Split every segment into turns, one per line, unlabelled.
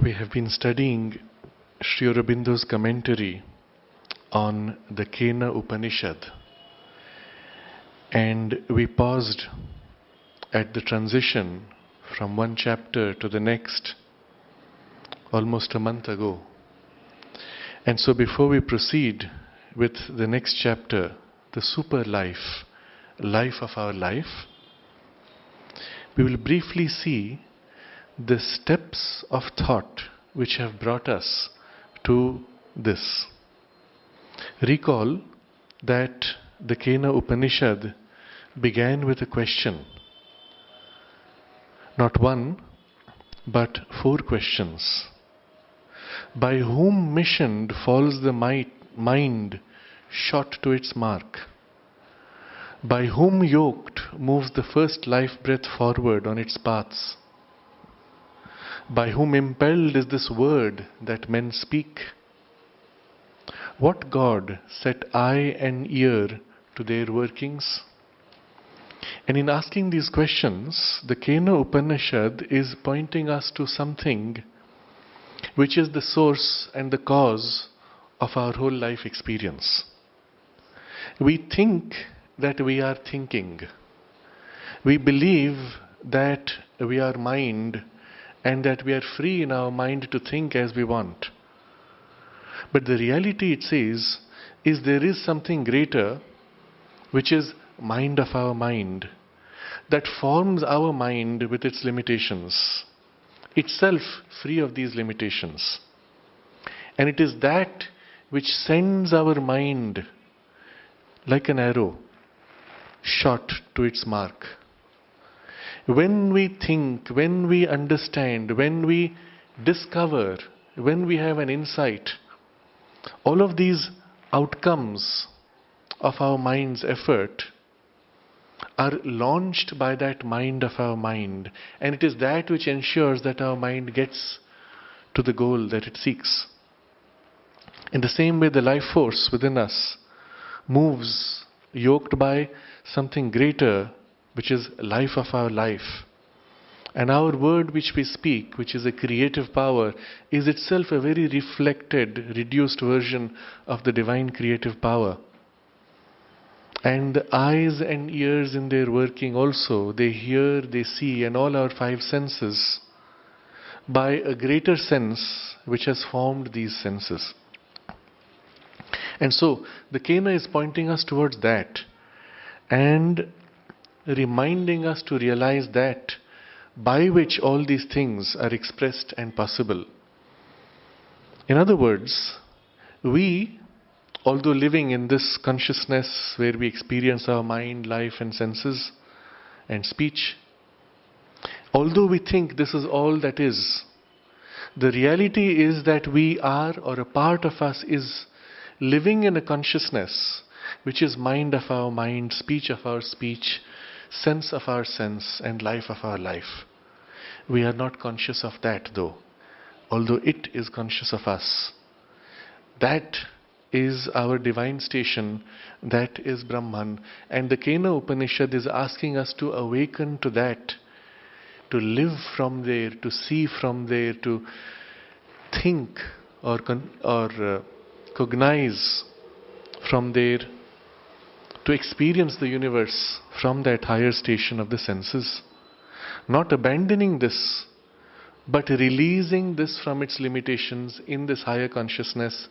We have been studying Sri Aurobindo's commentary on the Kena Upanishad, and we paused at the transition from one chapter to the next almost a month ago. And so before we proceed with the next chapter, the super life, life of our life, we will briefly see the steps of thought which have brought us to this. Recall that the Kena Upanishad began with a question. Not one, but 4 questions. By whom missioned falls the mind shot to its mark? By whom yoked moves the first life breath forward on its paths? By whom impelled is this word that men speak? What God set eye and ear to their workings? And in asking these questions, the Kena Upanishad is pointing us to something which is the source and the cause of our whole life experience. We think that we are thinking. We believe that we are mind and that we are free in our mind to think as we want. But the reality, it says, is there is something greater, which is mind of our mind, that forms our mind with its limitations, itself free of these limitations. And it is that which sends our mind like an arrow shot to its mark. When we think, when we understand, when we discover, when we have an insight, all of these outcomes of our mind's effort are launched by that mind of our mind, and it is that which ensures that our mind gets to the goal that it seeks. In the same way, the life force within us moves yoked by something greater, which is life of our life. And our word which we speak, which is a creative power, is itself a very reflected, reduced version of the divine creative power. And the eyes and ears in their working also, they hear, they see, and all our 5 senses by a greater sense which has formed these senses. And so, the Kena is pointing us towards that and reminding us to realize that by which all these things are expressed and possible. In other words, we, although living in this consciousness where we experience our mind, life and senses and speech, although we think this is all that is, the reality is that we are, or a part of us is, living in a consciousness which is mind of our mind, speech of our speech, sense of our sense, and life of our life. We are not conscious of that though, although it is conscious of us. That is our divine station, that is Brahman. And the Kena Upanishad is asking us to awaken to that, to live from there, to see from there, to think or cognize from there, to experience the universe from that higher station of the senses. Not abandoning this, but releasing this from its limitations in this higher consciousness,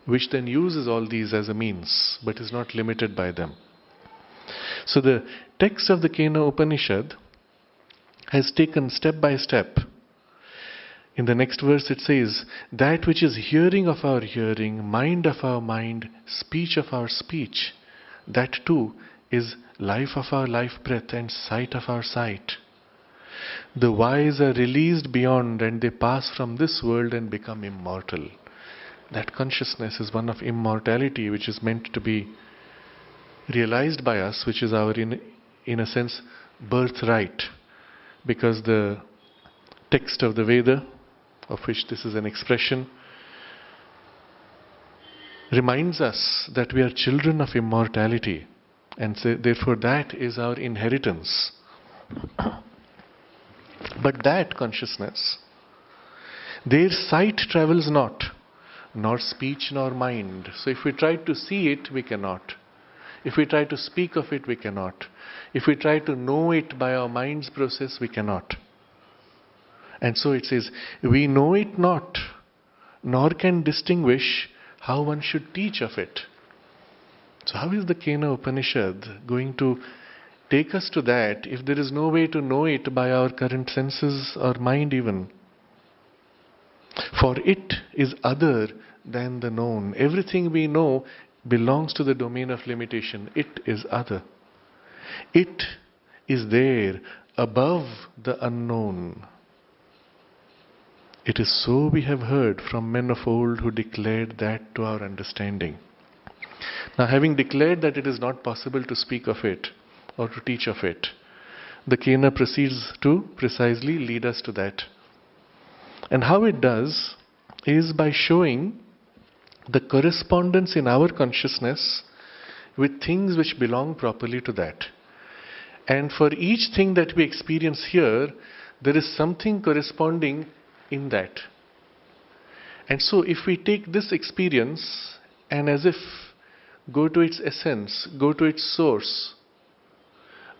which then uses all these as a means, but is not limited by them. So the text of the Kena Upanishad has taken step by step. In the next verse it says, that which is hearing of our hearing, mind of our mind, speech of our speech, that too is life of our life breath and sight of our sight. The wise are released beyond and they pass from this world and become immortal. That consciousness is one of immortality, which is meant to be realized by us, which is our, in a sense, birthright. Because the text of the Veda, of which this is an expression, reminds us that we are children of immortality, and so therefore that is our inheritance. But that consciousness, Their sight travels not, nor speech nor mind. So if we try to see it, we cannot. If we try to speak of it, we cannot. If we try to know it by our mind's process, we cannot. And so it says, we know it not, nor can distinguish how one should teach of it. So how is the Kena Upanishad going to take us to that if there is no way to know it by our current senses or mind even? For it is other than the known. Everything we know belongs to the domain of limitation. It is other. It is there above the unknown. It is so we have heard from men of old who declared that to our understanding. Now, having declared that it is not possible to speak of it or to teach of it, the Kena proceeds to precisely lead us to that. And how it does is by showing the correspondence in our consciousness with things which belong properly to that. And for each thing that we experience here, there is something corresponding in that. And so if we take this experience and as if go to its essence, go to its source,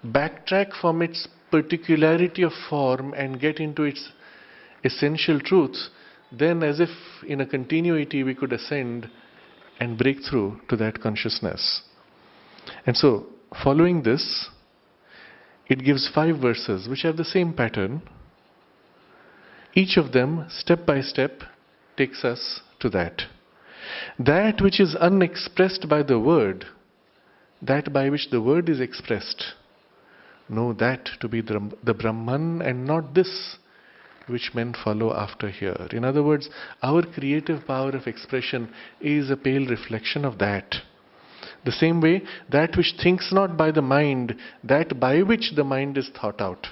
backtrack from its particularity of form and get into its essential truth, then as if in a continuity we could ascend and break through to that consciousness. And so, following this, it gives 5 verses which have the same pattern. Each of them, step by step, takes us to that. That which is unexpressed by the word, that by which the word is expressed, know that to be the Brahman and not this which men follow after here. In other words, our creative power of expression is a pale reflection of that. The same way, that which thinks not by the mind, that by which the mind is thought out,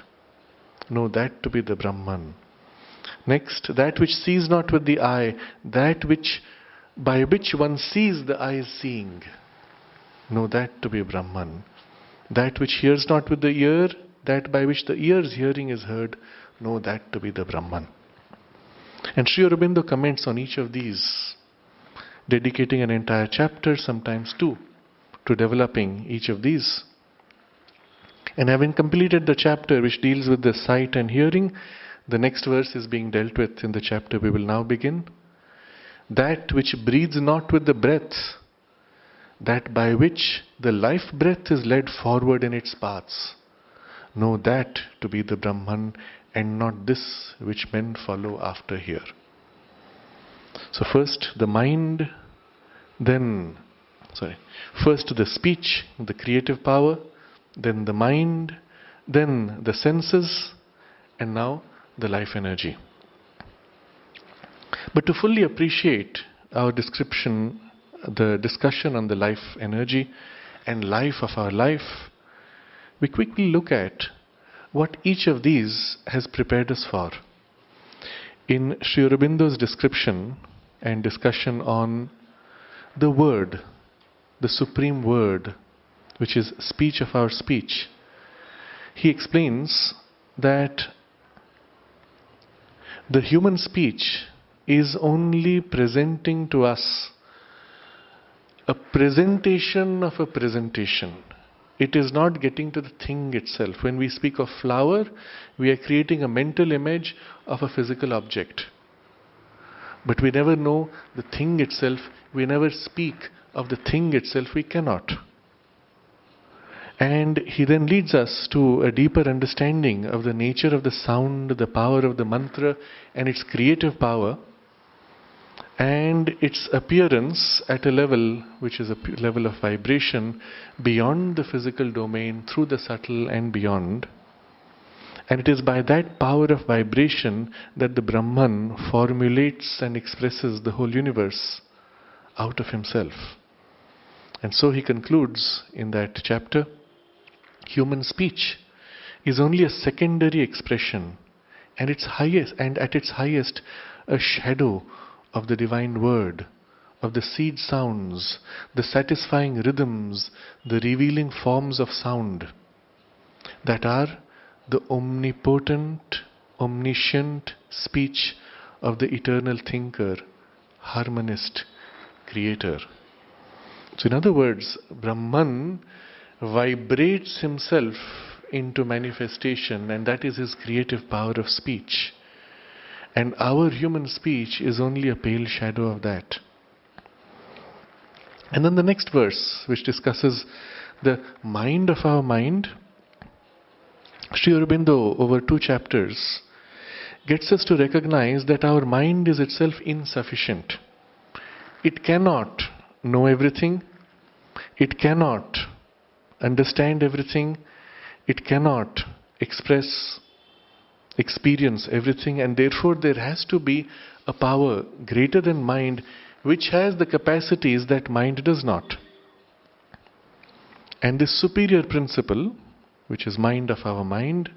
know that to be the Brahman. Next, that which sees not with the eye, that which by which one sees the eye is seeing, know that to be Brahman. That which hears not with the ear, that by which the ear's hearing is heard, know that to be the Brahman. And Sri Aurobindo comments on each of these, dedicating an entire chapter, sometimes 2, to developing each of these. And having completed the chapter which deals with the sight and hearing, the next verse is being dealt with in the chapter we will now begin. That which breathes not with the breath, that by which the life breath is led forward in its paths, know that to be the Brahman and not this which men follow after here. So first the mind, first the speech, the creative power, then the mind, then the senses, and now the life energy. But to fully appreciate our description, the discussion on the life energy and life of our life, we quickly look at what each of these has prepared us for. In Sri Aurobindo's description and discussion on the word, the supreme word, which is speech of our speech, he explains that the human speech is only presenting to us a presentation of a presentation. It is not getting to the thing itself. When we speak of flower, we are creating a mental image of a physical object. But we never know the thing itself. We never speak of the thing itself. We cannot. And he then leads us to a deeper understanding of the nature of the sound, the power of the mantra and its creative power, and its appearance at a level which is a level of vibration beyond the physical domain, through the subtle and beyond. And it is by that power of vibration that the Brahman formulates and expresses the whole universe out of himself. And so he concludes in that chapter, human speech is only a secondary expression, and at its highest a shadow of the divine word, of the seed sounds, the satisfying rhythms, the revealing forms of sound that are the omnipotent, omniscient speech of the eternal thinker, harmonist, creator. So in other words, Brahman vibrates himself into manifestation, and that is his creative power of speech. And our human speech is only a pale shadow of that. And then the next verse, which discusses the mind of our mind, Sri Aurobindo, over 2 chapters, gets us to recognize that our mind is itself insufficient. It cannot know everything. It cannot understand everything. It cannot experience everything, and therefore there has to be a power greater than mind which has the capacities that mind does not. And this superior principle, which is mind of our mind,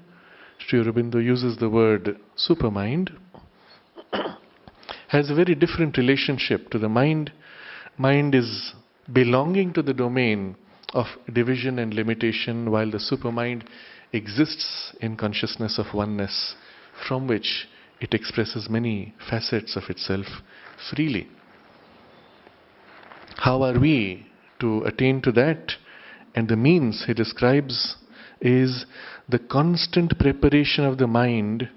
Sri Aurobindo uses the word supermind, has a very different relationship to the mind. Mind is belonging to the domain of division and limitation, while the supermind exists in consciousness of oneness, from which it expresses many facets of itself freely. How are we to attain to that? And the means he describes is the constant preparation of the mind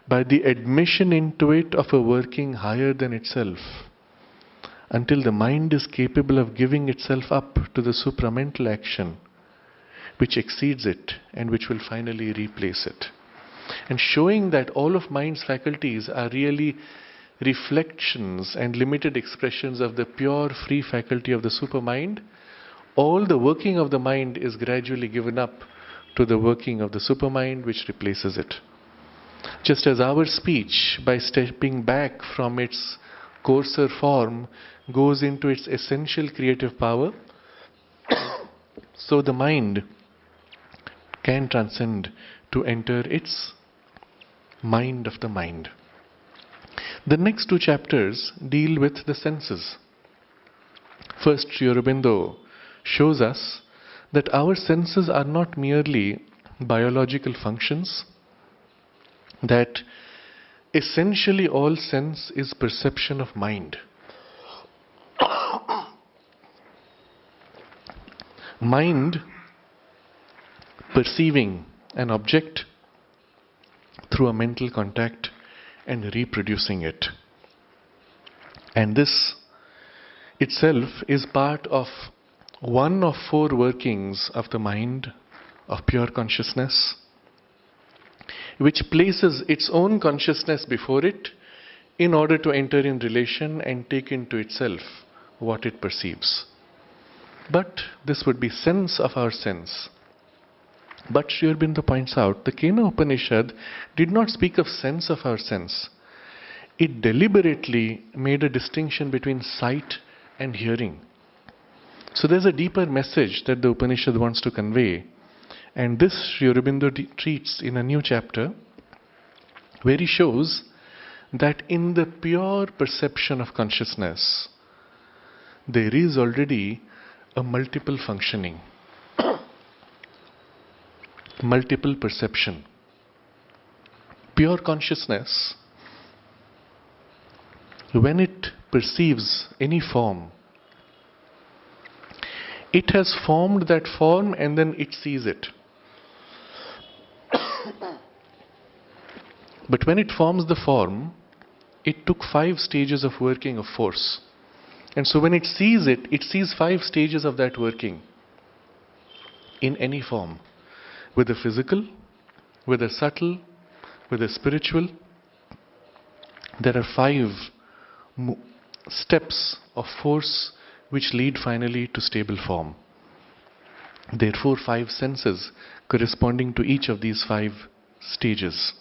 by the admission into it of a working higher than itself, until the mind is capable of giving itself up to the supramental action which exceeds it and which will finally replace it. And showing that all of mind's faculties are really reflections and limited expressions of the pure free faculty of the supermind, all the working of the mind is gradually given up to the working of the supermind which replaces it. Just as our speech, by stepping back from its coarser form, goes into its essential creative power, so the mind can transcend to enter its mind of the mind. The next 2 chapters deal with the senses. First, Sri Aurobindo shows us that our senses are not merely biological functions, that essentially all sense is perception of mind. Mind perceiving an object through a mental contact and reproducing it. And this itself is part of one of 4 workings of the mind of pure consciousness, which places its own consciousness before it in order to enter in relation and take into itself what it perceives. But this would be sense of our sense. But Sri Aurobindo points out, the Kena Upanishad did not speak of sense of our sense. It deliberately made a distinction between sight and hearing. So there's a deeper message that the Upanishad wants to convey. And this Sri Aurobindo treats in a new chapter, where he shows that in the pure perception of consciousness, there is already a multiple functioning, multiple perception. Pure consciousness, when it perceives any form, it has formed that form and then it sees it. But when it forms the form, it took 5 stages of working of force. And so when it sees 5 stages of that working in any form. With the physical, with the subtle, with the spiritual. There are 5 steps of force which lead finally to stable form. Therefore 5 senses corresponding to each of these 5 stages.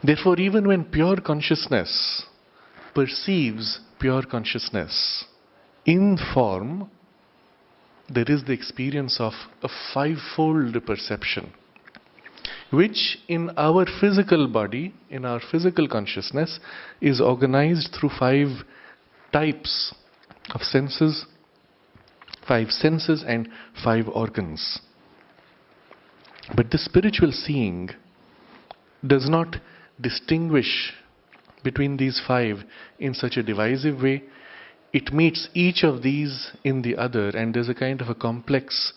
Therefore, even when pure consciousness perceives pure consciousness in form, there is the experience of a 5-fold perception, which in our physical body, in our physical consciousness, is organized through 5 types of senses, 5 senses and 5 organs. But the spiritual seeing does not distinguish between these five in such a divisive way. It meets each of these in the other, and there's a kind of a complex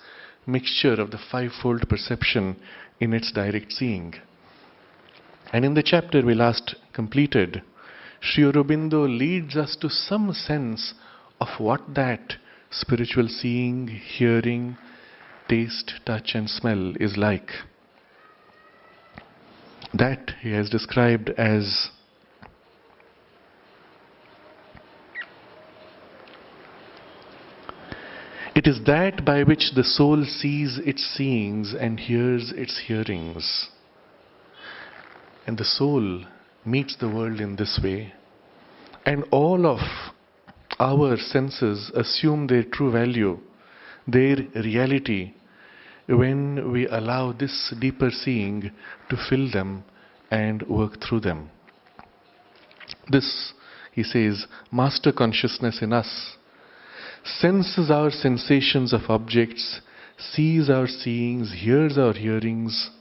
mixture of the fivefold perception in its direct seeing. And in the chapter we last completed, Sri Aurobindo leads us to some sense of what that spiritual seeing, hearing, taste, touch and smell is like. That he has described as it is that by which the soul sees its seeings and hears its hearings. And the soul meets the world in this way. And all of our senses assume their true value, their reality, when we allow this deeper seeing to fill them and work through them. This, he says, master consciousness in us senses our sensations of objects, sees our seeings, hears our hearings,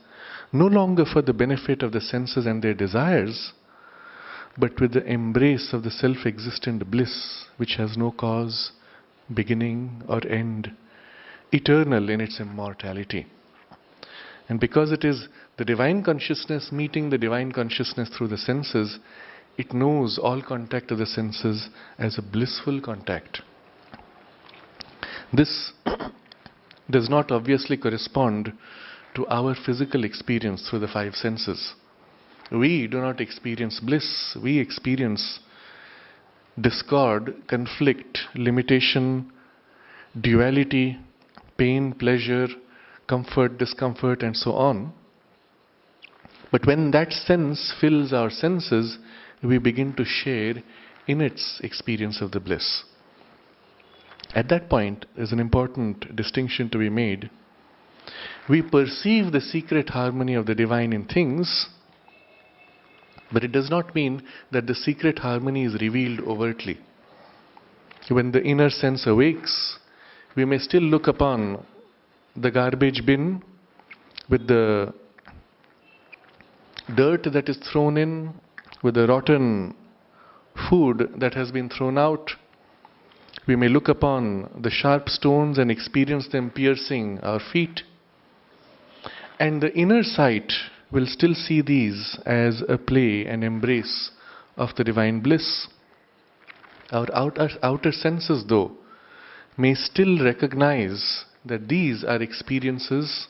no longer for the benefit of the senses and their desires, but with the embrace of the self-existent bliss which has no cause, beginning or end, eternal in its immortality. And because it is the divine consciousness meeting the divine consciousness through the senses, it knows all contact of the senses as a blissful contact. This does not obviously correspond to our physical experience through the five senses. We do not experience bliss, we experience discord, conflict, limitation, duality, pain, pleasure, comfort, discomfort, and so on. But when that sense fills our senses, we begin to share in its experience of the bliss. At that point, there's an important distinction to be made. We perceive the secret harmony of the divine in things, but it does not mean that the secret harmony is revealed overtly. When the inner sense awakes, we may still look upon the garbage bin with the dirt that is thrown in, with the rotten food that has been thrown out. We may look upon the sharp stones and experience them piercing our feet. And the inner sight will still see these as a play and embrace of the divine bliss. Our outer senses, though, may still recognize that these are experiences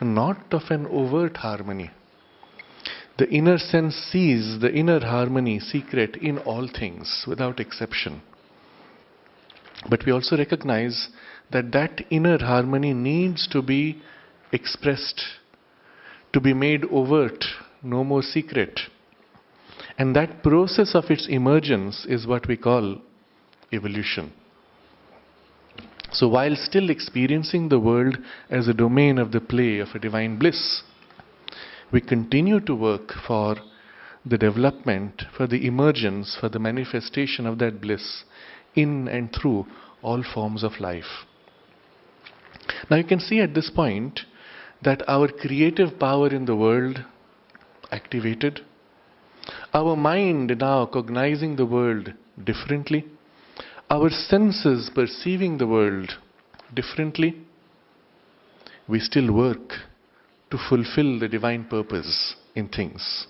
not of an overt harmony. The inner sense sees the inner harmony secret in all things, without exception. But we also recognize that that inner harmony needs to be expressed, to be made overt, no more secret. And that process of its emergence is what we call evolution. So while still experiencing the world as a domain of the play of a divine bliss, we continue to work for the development, for the emergence, for the manifestation of that bliss in and through all forms of life. Now you can see at this point that our creative power in the world activated, our mind now cognizing the world differently, our senses perceiving the world differently, we still work to fulfill the divine purpose in things.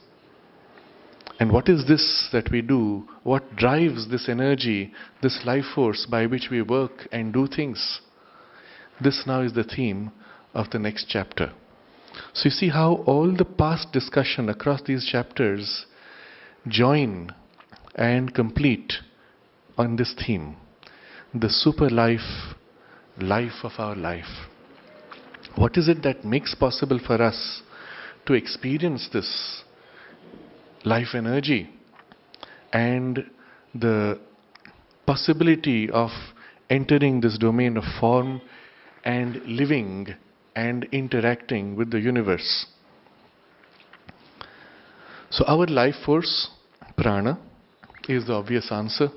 And what is this that we do? What drives this energy, this life force by which we work and do things? This now is the theme of the next chapter. So you see how all the past discussion across these chapters join and complete on this theme, the super life, life of our life. What is it that makes possible for us to experience this life energy and the possibility of entering this domain of form and living and interacting with the universe? So our life force, prana, is the obvious answer.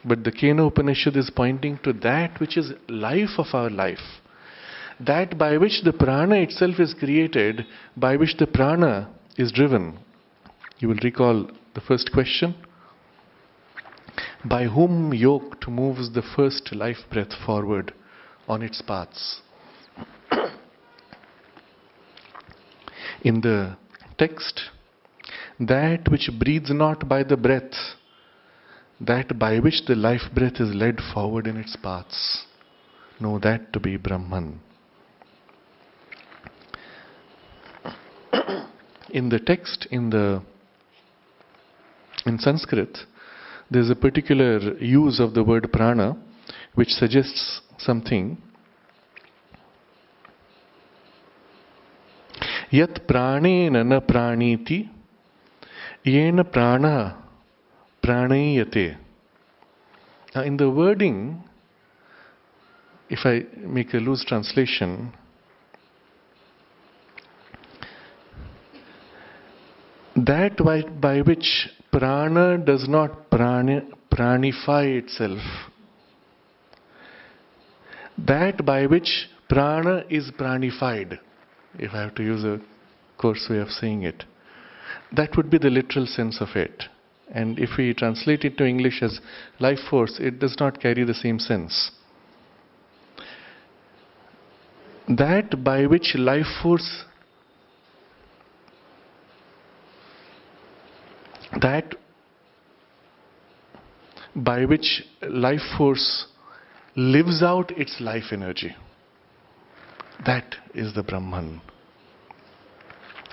But the Kena Upanishad is pointing to that which is life of our life. That by which the prana itself is created, by which the prana is driven. You will recall the first question. By whom yoked moves the first life breath forward on its paths? In the text, that which breathes not by the breath, that by which the life breath is led forward in its paths, know that to be Brahman. In the text, in Sanskrit, there is a particular use of the word prana which suggests something. Yat pranena na praniti, yena prana pranayate. Now in the wording, if I make a loose translation, that by which prana does not pranify itself, that by which prana is pranified, if I have to use a coarse way of saying it, that would be the literal sense of it. And if we translate it to English as life force, it does not carry the same sense. That by which life force, that by which life force lives out its life energy, that is the Brahman.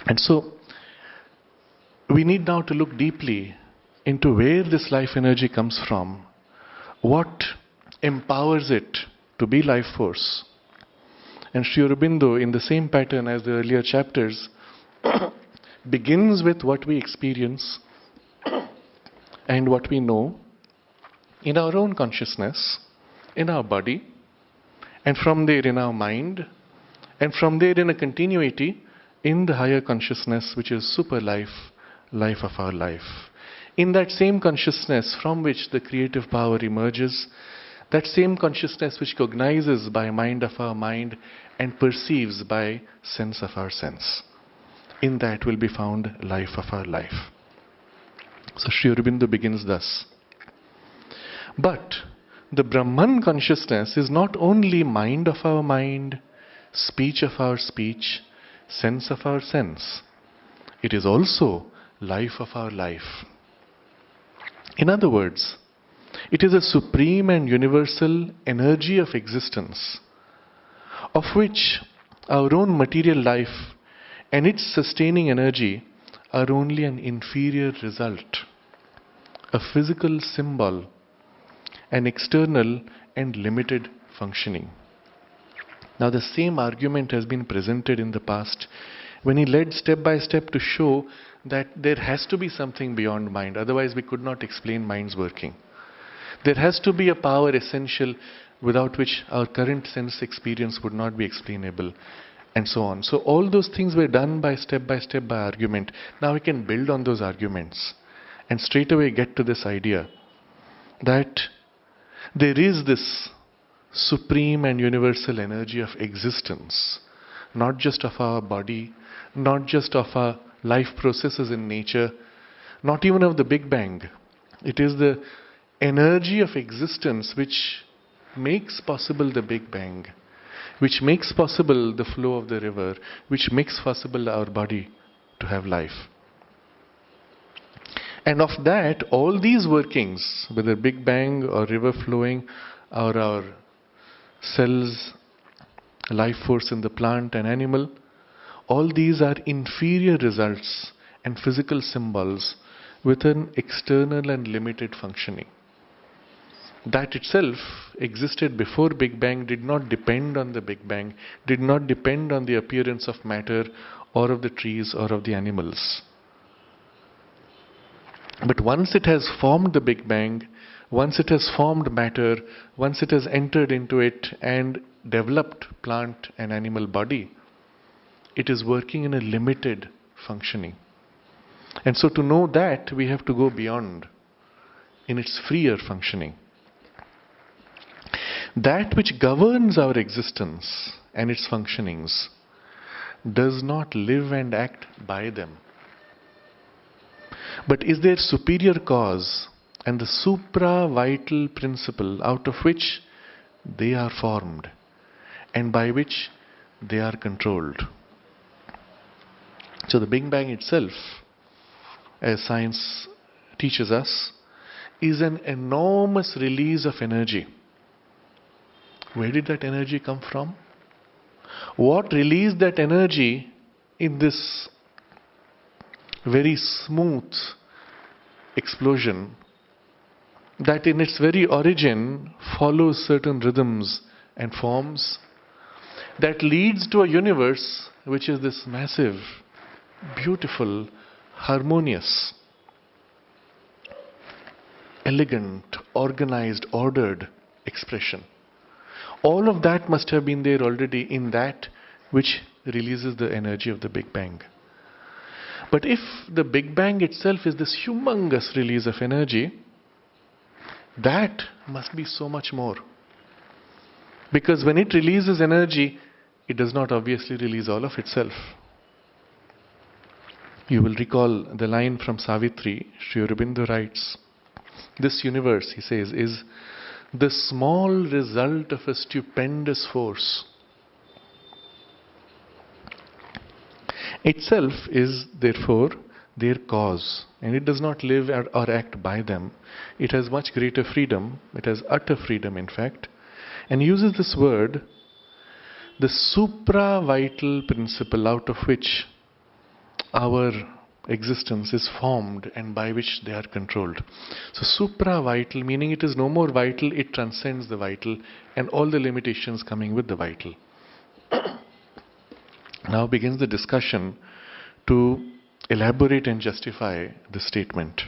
And so we need now to look deeply into where this life energy comes from, what empowers it to be life force. And Sri Aurobindo, in the same pattern as the earlier chapters, begins with what we experience and what we know in our own consciousness, in our body, and from there in our mind, and from there in a continuity in the higher consciousness, which is super life, life of our life. In that same consciousness from which the creative power emerges, that same consciousness which cognizes by mind of our mind and perceives by sense of our sense. In that will be found life of our life. So Sri Aurobindo begins thus. But the Brahman consciousness is not only mind of our mind, speech of our speech, sense of our sense. It is also life of our life. In other words, it is a supreme and universal energy of existence, of which our own material life and its sustaining energy are only an inferior result, a physical symbol, an external and limited functioning. Now the same argument has been presented in the past when he led step by step to show that there has to be something beyond mind, otherwise we could not explain mind's working. There has to be a power essential without which our current sense experience would not be explainable, and so on. So all those things were done by step by argument. Now we can build on those arguments and straight away get to this idea that there is this supreme and universal energy of existence, not just of our body, not just of our life processes in nature, not even of the Big Bang. It is the energy of existence which makes possible the Big Bang, which makes possible the flow of the river, which makes possible our body to have life. And of that, all these workings, whether Big Bang or river flowing or our cells, life force in the plant and animal, all these are inferior results and physical symbols with an external and limited functioning. That itself existed before Big Bang, did not depend on the Big Bang, did not depend on the appearance of matter or of the trees or of the animals. But once it has formed the Big Bang, once it has formed matter, once it has entered into it and developed plant and animal body, it is working in a limited functioning. And so to know that, we have to go beyond in its freer functioning. That which governs our existence and its functionings does not live and act by them. But is there superior cause and the supra-vital principle out of which they are formed and by which they are controlled? So the Big Bang itself, as science teaches us, is an enormous release of energy. Where did that energy come from? What released that energy in this very smooth explosion that in its very origin follows certain rhythms and forms that leads to a universe which is this massive, beautiful, harmonious, elegant, organized, ordered expression. All of that must have been there already in that which releases the energy of the Big Bang. But if the Big Bang itself is this humongous release of energy, that must be so much more. Because when it releases energy, it does not obviously release all of itself. You will recall the line from Savitri. Sri Aurobindo writes, this universe, he says, is the small result of a stupendous force. Itself is therefore their cause, and it does not live or act by them. It has much greater freedom, it has utter freedom in fact, and uses this word, the supra-vital principle out of which our existence is formed and by which they are controlled. So supra-vital meaning it is no more vital, it transcends the vital and all the limitations coming with the vital. Now begins the discussion to elaborate and justify the statement.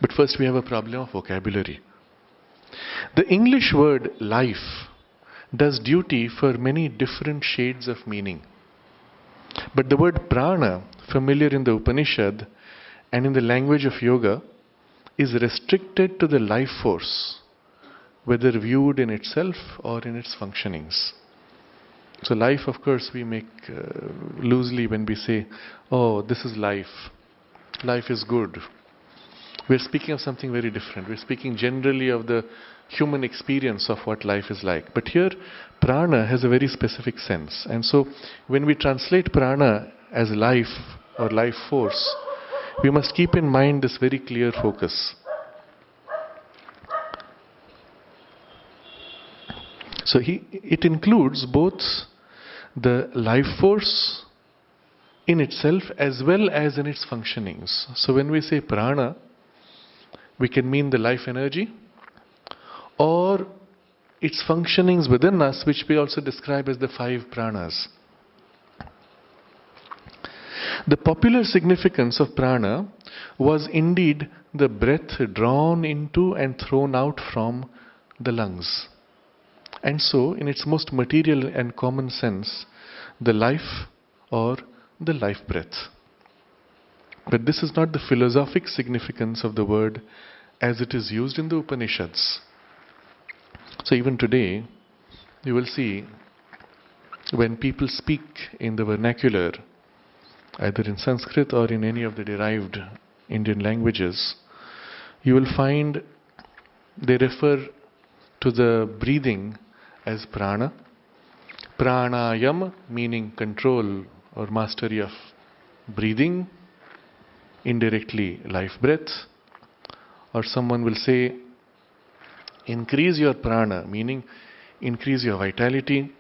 But first we have a problem of vocabulary. The English word life does duty for many different shades of meaning. But the word prana, familiar in the Upanishad and in the language of yoga, is restricted to the life force, whether viewed in itself or in its functionings. So life, of course, we make loosely when we say, oh, this is life. Life is good. We're speaking of something very different. We're speaking generally of the human experience of what life is like. But here, prana has a very specific sense. And so, when we translate prana as life or life force, we must keep in mind this very clear focus. So, it includes both the life force in itself as well as in its functionings. So, when we say prana, we can mean the life energy or its functionings within us, which we also describe as the 5 pranas. The popular significance of prana was indeed the breath drawn into and thrown out from the lungs. And so, in its most material and common sense, the life or the life breath. But this is not the philosophic significance of the word as it is used in the Upanishads. So even today, you will see when people speak in the vernacular, either in Sanskrit or in any of the derived Indian languages, you will find they refer to the breathing as prana. Pranayam meaning control or mastery of breathing, indirectly life breath. Or someone will say, increase your prana, meaning increase your vitality.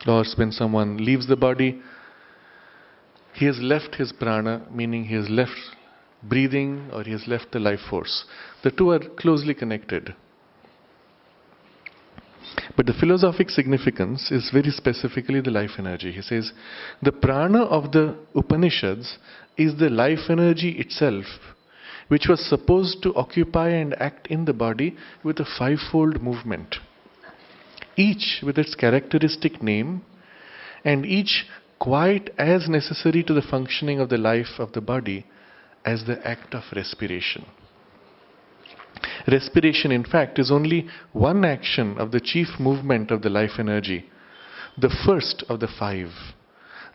Or when someone leaves the body, he has left his prana, meaning he has left breathing or he has left the life force. The two are closely connected. But the philosophic significance is very specifically the life energy. He says, the prana of the Upanishads is the life energy itself, which was supposed to occupy and act in the body with a 5-fold movement, each with its characteristic name, and each quite as necessary to the functioning of the life of the body as the act of respiration. Respiration, in fact, is only one action of the chief movement of the life energy, the first of the 5,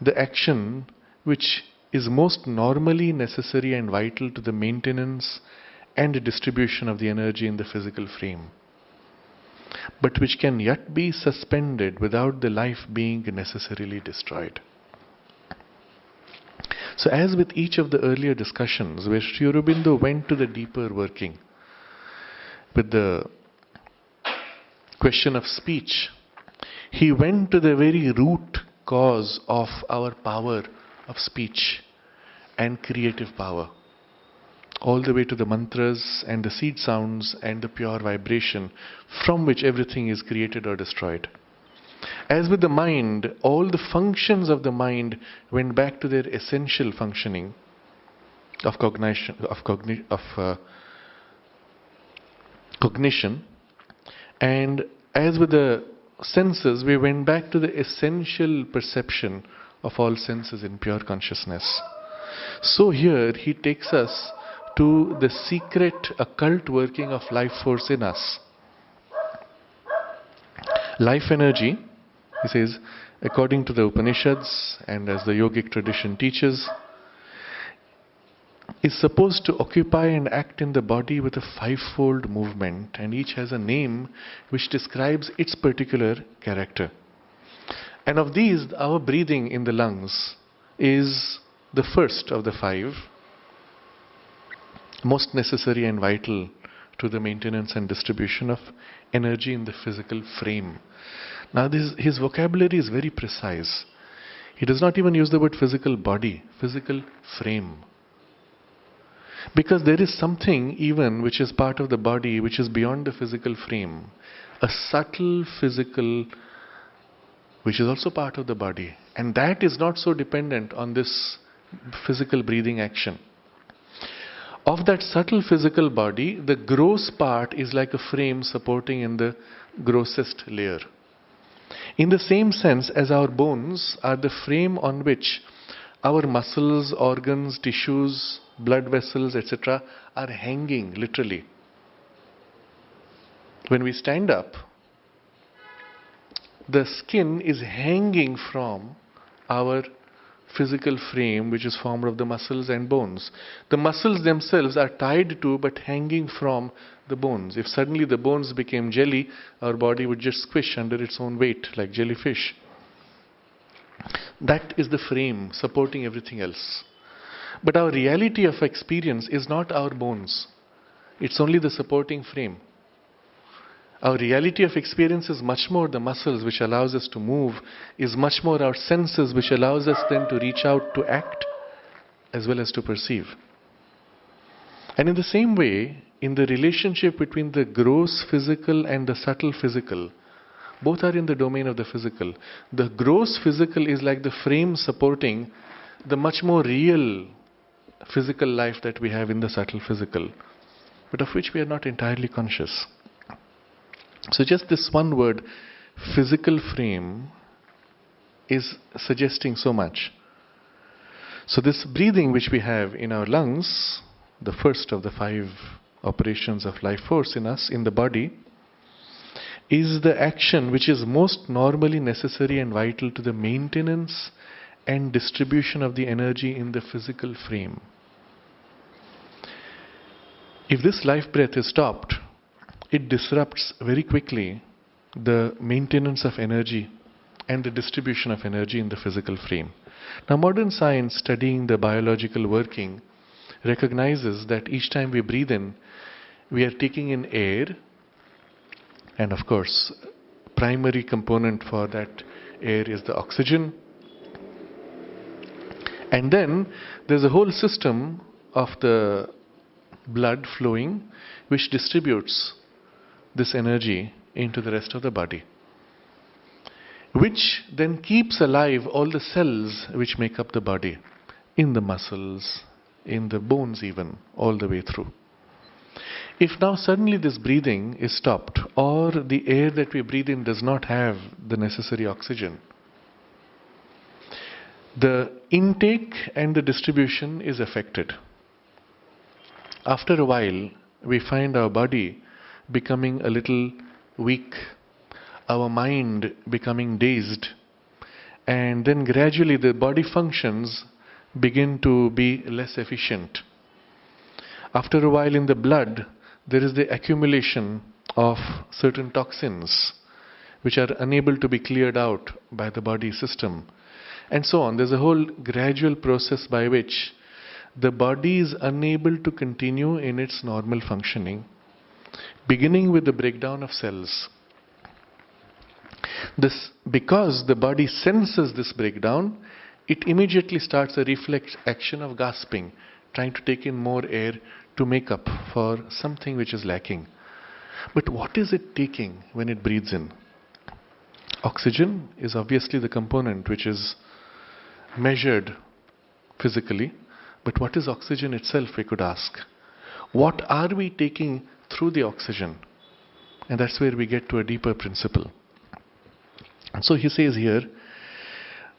the action which is most normally necessary and vital to the maintenance and distribution of the energy in the physical frame, but which can yet be suspended without the life being necessarily destroyed. So as with each of the earlier discussions where Sri Aurobindo went to the deeper working, with the question of speech, he went to the very root cause of our power of speech and creative power, all the way to the mantras and the seed sounds and the pure vibration from which everything is created or destroyed. As with the mind, all the functions of the mind went back to their essential functioning of cognition, and as with the senses, we went back to the essential perception of all senses in pure consciousness. So here he takes us to the secret occult working of life force in us. Life energy, he says, according to the Upanishads and as the yogic tradition teaches, is supposed to occupy and act in the body with a fivefold movement, and each has a name which describes its particular character. And of these, our breathing in the lungs is the first of the five, most necessary and vital to the maintenance and distribution of energy in the physical frame. Now his vocabulary is very precise. He does not even use the word physical body, physical frame. Because there is something even which is part of the body which is beyond the physical frame. A subtle physical which is also part of the body. And that is not so dependent on this physical breathing action. Of that subtle physical body, the gross part is like a frame supporting in the grossest layer. In the same sense as our bones are the frame on which our muscles, organs, tissues, blood vessels, etc. are hanging literally. When we stand up, the skin is hanging from our physical frame, which is formed of the muscles and bones. The muscles themselves are tied to but hanging from the bones. If suddenly the bones became jelly, our body would just squish under its own weight like jellyfish. That is the frame supporting everything else. But our reality of experience is not our bones. It's only the supporting frame. Our reality of experience is much more the muscles which allows us to move, is much more our senses which allows us then to reach out to act as well as to perceive. And in the same way, in the relationship between the gross physical and the subtle physical, both are in the domain of the physical. The gross physical is like the frame supporting the much more real physical life that we have in the subtle physical, but of which we are not entirely conscious. So just this one word, physical frame, is suggesting so much. So this breathing which we have in our lungs, the first of the five operations of life force in us, in the body, is the action which is most normally necessary and vital to the maintenance and distribution of the energy in the physical frame. If this life breath is stopped, it disrupts very quickly the maintenance of energy and the distribution of energy in the physical frame. Now, modern science studying the biological working recognizes that each time we breathe in, we are taking in air, and of course, primary component for that air is the oxygen. And then there's a whole system of the blood flowing which distributes this energy into the rest of the body, which then keeps alive all the cells which make up the body, in the muscles, in the bones even, all the way through. If now suddenly this breathing is stopped, or the air that we breathe in does not have the necessary oxygen, the intake and the distribution is affected. After a while, we find our body becoming a little weak, our mind becoming dazed, and then gradually the body functions begin to be less efficient. After a while in the blood, there is the accumulation of certain toxins which are unable to be cleared out by the body system, and so on. There's a whole gradual process by which the body is unable to continue in its normal functioning, beginning with the breakdown of cells. Because the body senses this breakdown, it immediately starts a reflex action of gasping, trying to take in more air to make up for something which is lacking. But what is it taking when it breathes in? Oxygen is obviously the component which is measured physically, but what is oxygen itself, we could ask? What are we taking through the oxygen? And that's where we get to a deeper principle. And so he says here,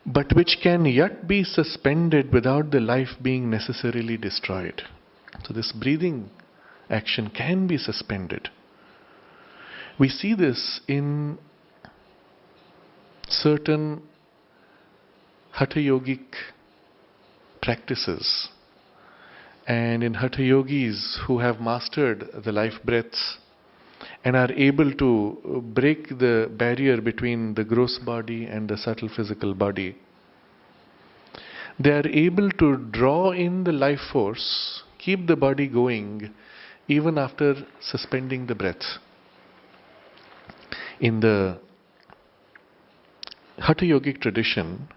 but which can yet be suspended without the life being necessarily destroyed. So this breathing action can be suspended. We see this in certain Hatha Yogic practices, and in Hatha Yogis who have mastered the life breaths and are able to break the barrier between the gross body and the subtle physical body. They are able to draw in the life force, keep the body going even after suspending the breath. In the Hatha Yogic tradition,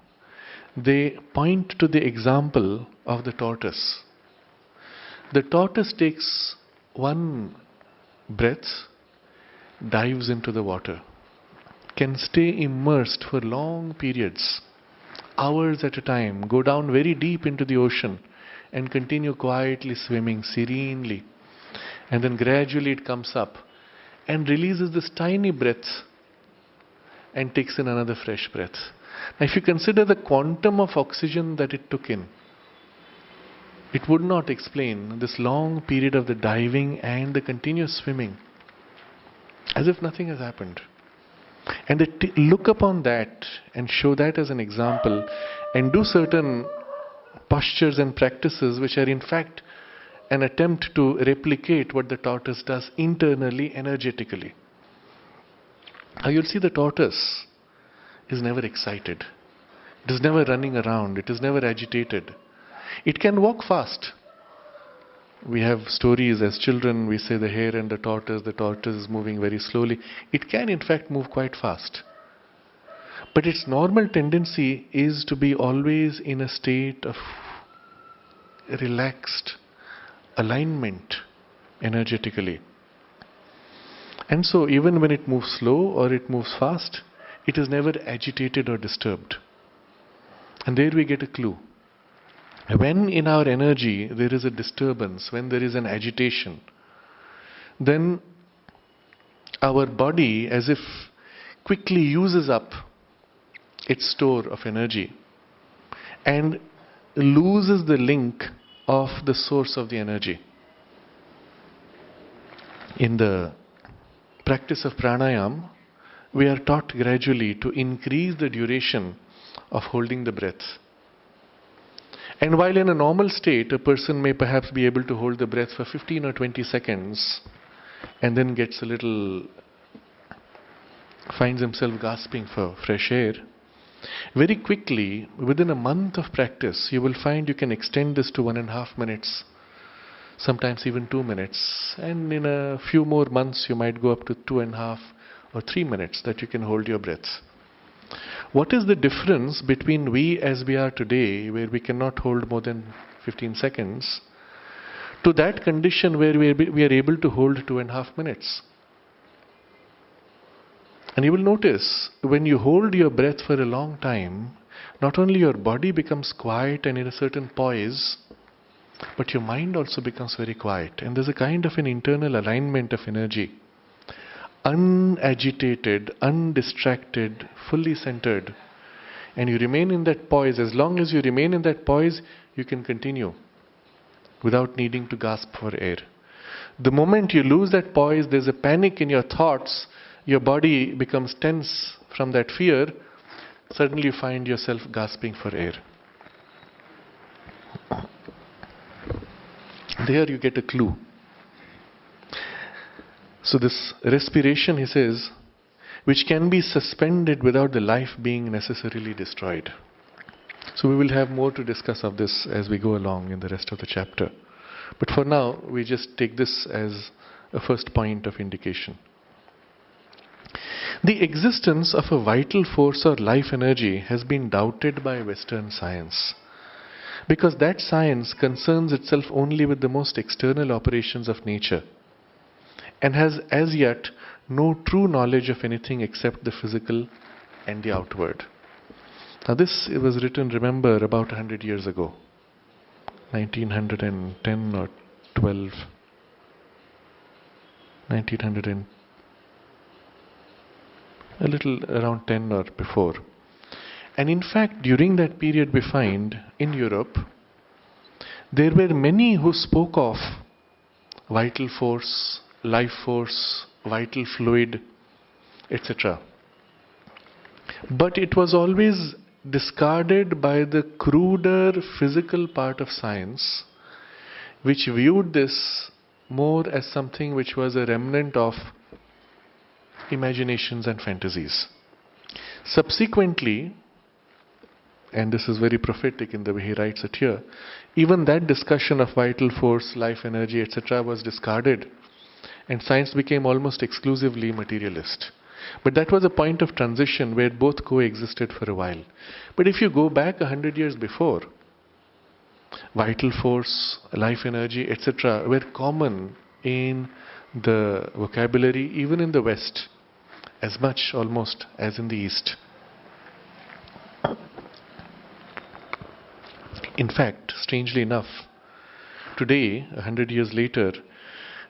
they point to the example of the tortoise. The tortoise takes one breath, dives into the water, can stay immersed for long periods, hours at a time, go down very deep into the ocean and continue quietly swimming serenely. And then gradually it comes up and releases this tiny breath and takes in another fresh breath. Now if you consider the quantum of oxygen that it took in, it would not explain this long period of the diving and the continuous swimming, as if nothing has happened. And they look upon that and show that as an example and do certain postures and practices which are in fact an attempt to replicate what the tortoise does internally, energetically. Now you'll see the tortoise is never excited. It is never running around. It is never agitated. It can walk fast. We have stories as children, we say the hare and the tortoise is moving very slowly. It can in fact move quite fast. But its normal tendency is to be always in a state of relaxed alignment energetically. And so even when it moves slow or it moves fast, it is never agitated or disturbed. And there we get a clue. When in our energy there is a disturbance, when there is an agitation, then our body as if quickly uses up its store of energy and loses the link of the source of the energy. In the practice of pranayama, we are taught gradually to increase the duration of holding the breath. And while in a normal state, a person may perhaps be able to hold the breath for 15 or 20 seconds and then gets a little, finds himself gasping for fresh air. Very quickly, within a month of practice, you will find you can extend this to 1.5 minutes, sometimes even 2 minutes. And in a few more months, you might go up to 2.5 or 3 minutes that you can hold your breath. What is the difference between we as we are today, where we cannot hold more than 15 seconds, to that condition where we are able to hold 2.5 minutes? And you will notice, when you hold your breath for a long time, not only your body becomes quiet and in a certain poise, but your mind also becomes very quiet. And there's a kind of an internal alignment of energy. Unagitated, undistracted, fully centered. And you remain in that poise. As long as you remain in that poise, you can continue without needing to gasp for air. The moment you lose that poise, there's a panic in your thoughts, your body becomes tense from that fear, suddenly you find yourself gasping for air. There you get a clue. So this respiration, he says, which can be suspended without the life being necessarily destroyed. So we will have more to discuss of this as we go along in the rest of the chapter. But for now, we just take this as a first point of indication. The existence of a vital force or life energy has been doubted by Western science, because that science concerns itself only with the most external operations of nature and has as yet no true knowledge of anything except the physical and the outward. Now this was written, remember, about 100 years ago, 1910 or 12, 1900 a little around 10 or before. And in fact, during that period we find in Europe, there were many who spoke of vital force, life force, vital fluid, etc. But it was always discarded by the cruder physical part of science, which viewed this more as something which was a remnant of imaginations and fantasies. Subsequently, and this is very prophetic in the way he writes it here, even that discussion of vital force, life energy, etc. was discarded, and science became almost exclusively materialist. But that was a point of transition where both coexisted for a while. But if you go back 100 years before, vital force, life energy, etc. were common in the vocabulary, even in the West, as much almost as in the East. In fact, strangely enough, today, 100 years later,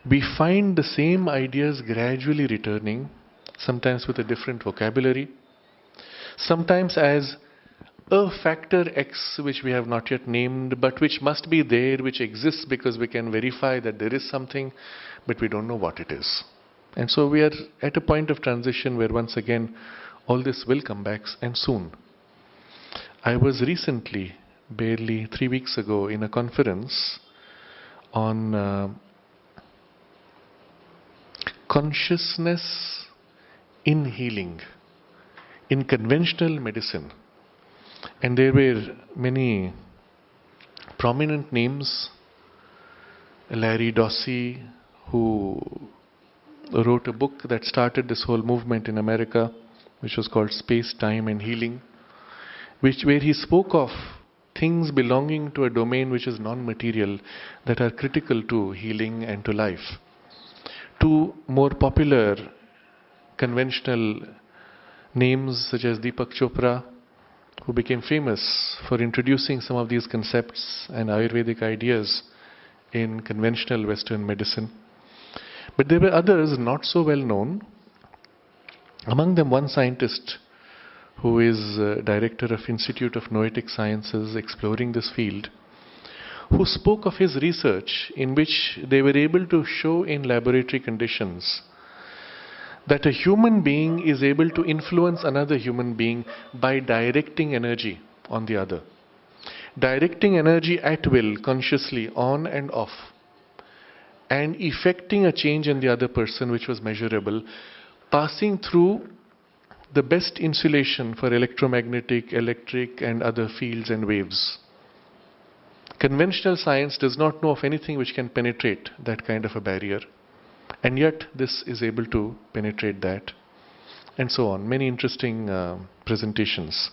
we find the same ideas gradually returning, sometimes with a different vocabulary, sometimes as a factor X which we have not yet named, but which must be there, which exists because we can verify that there is something, but we don't know what it is. And so we are at a point of transition where once again all this will come back, and soon. I was recently, barely 3 weeks ago, in a conference on consciousness in healing, in conventional medicine. And there were many prominent names. Larry Dossey, who wrote a book that started this whole movement in America, which was called Space, Time and Healing, where he spoke of things belonging to a domain which is non-material that are critical to healing and to life. Two more popular conventional names such as Deepak Chopra, who became famous for introducing some of these concepts and Ayurvedic ideas in conventional Western medicine. But there were others not so well known. Among them, one scientist who is director of Institute of Noetic Sciences exploring this field, who spoke of his research in which they were able to show in laboratory conditions that a human being is able to influence another human being by directing energy on the other. Directing energy at will, consciously, on and off, and effecting a change in the other person which was measurable, passing through the best insulation for electromagnetic, electric and other fields and waves. Conventional science does not know of anything which can penetrate that kind of a barrier, and yet this is able to penetrate that, and so on. Many interesting presentations.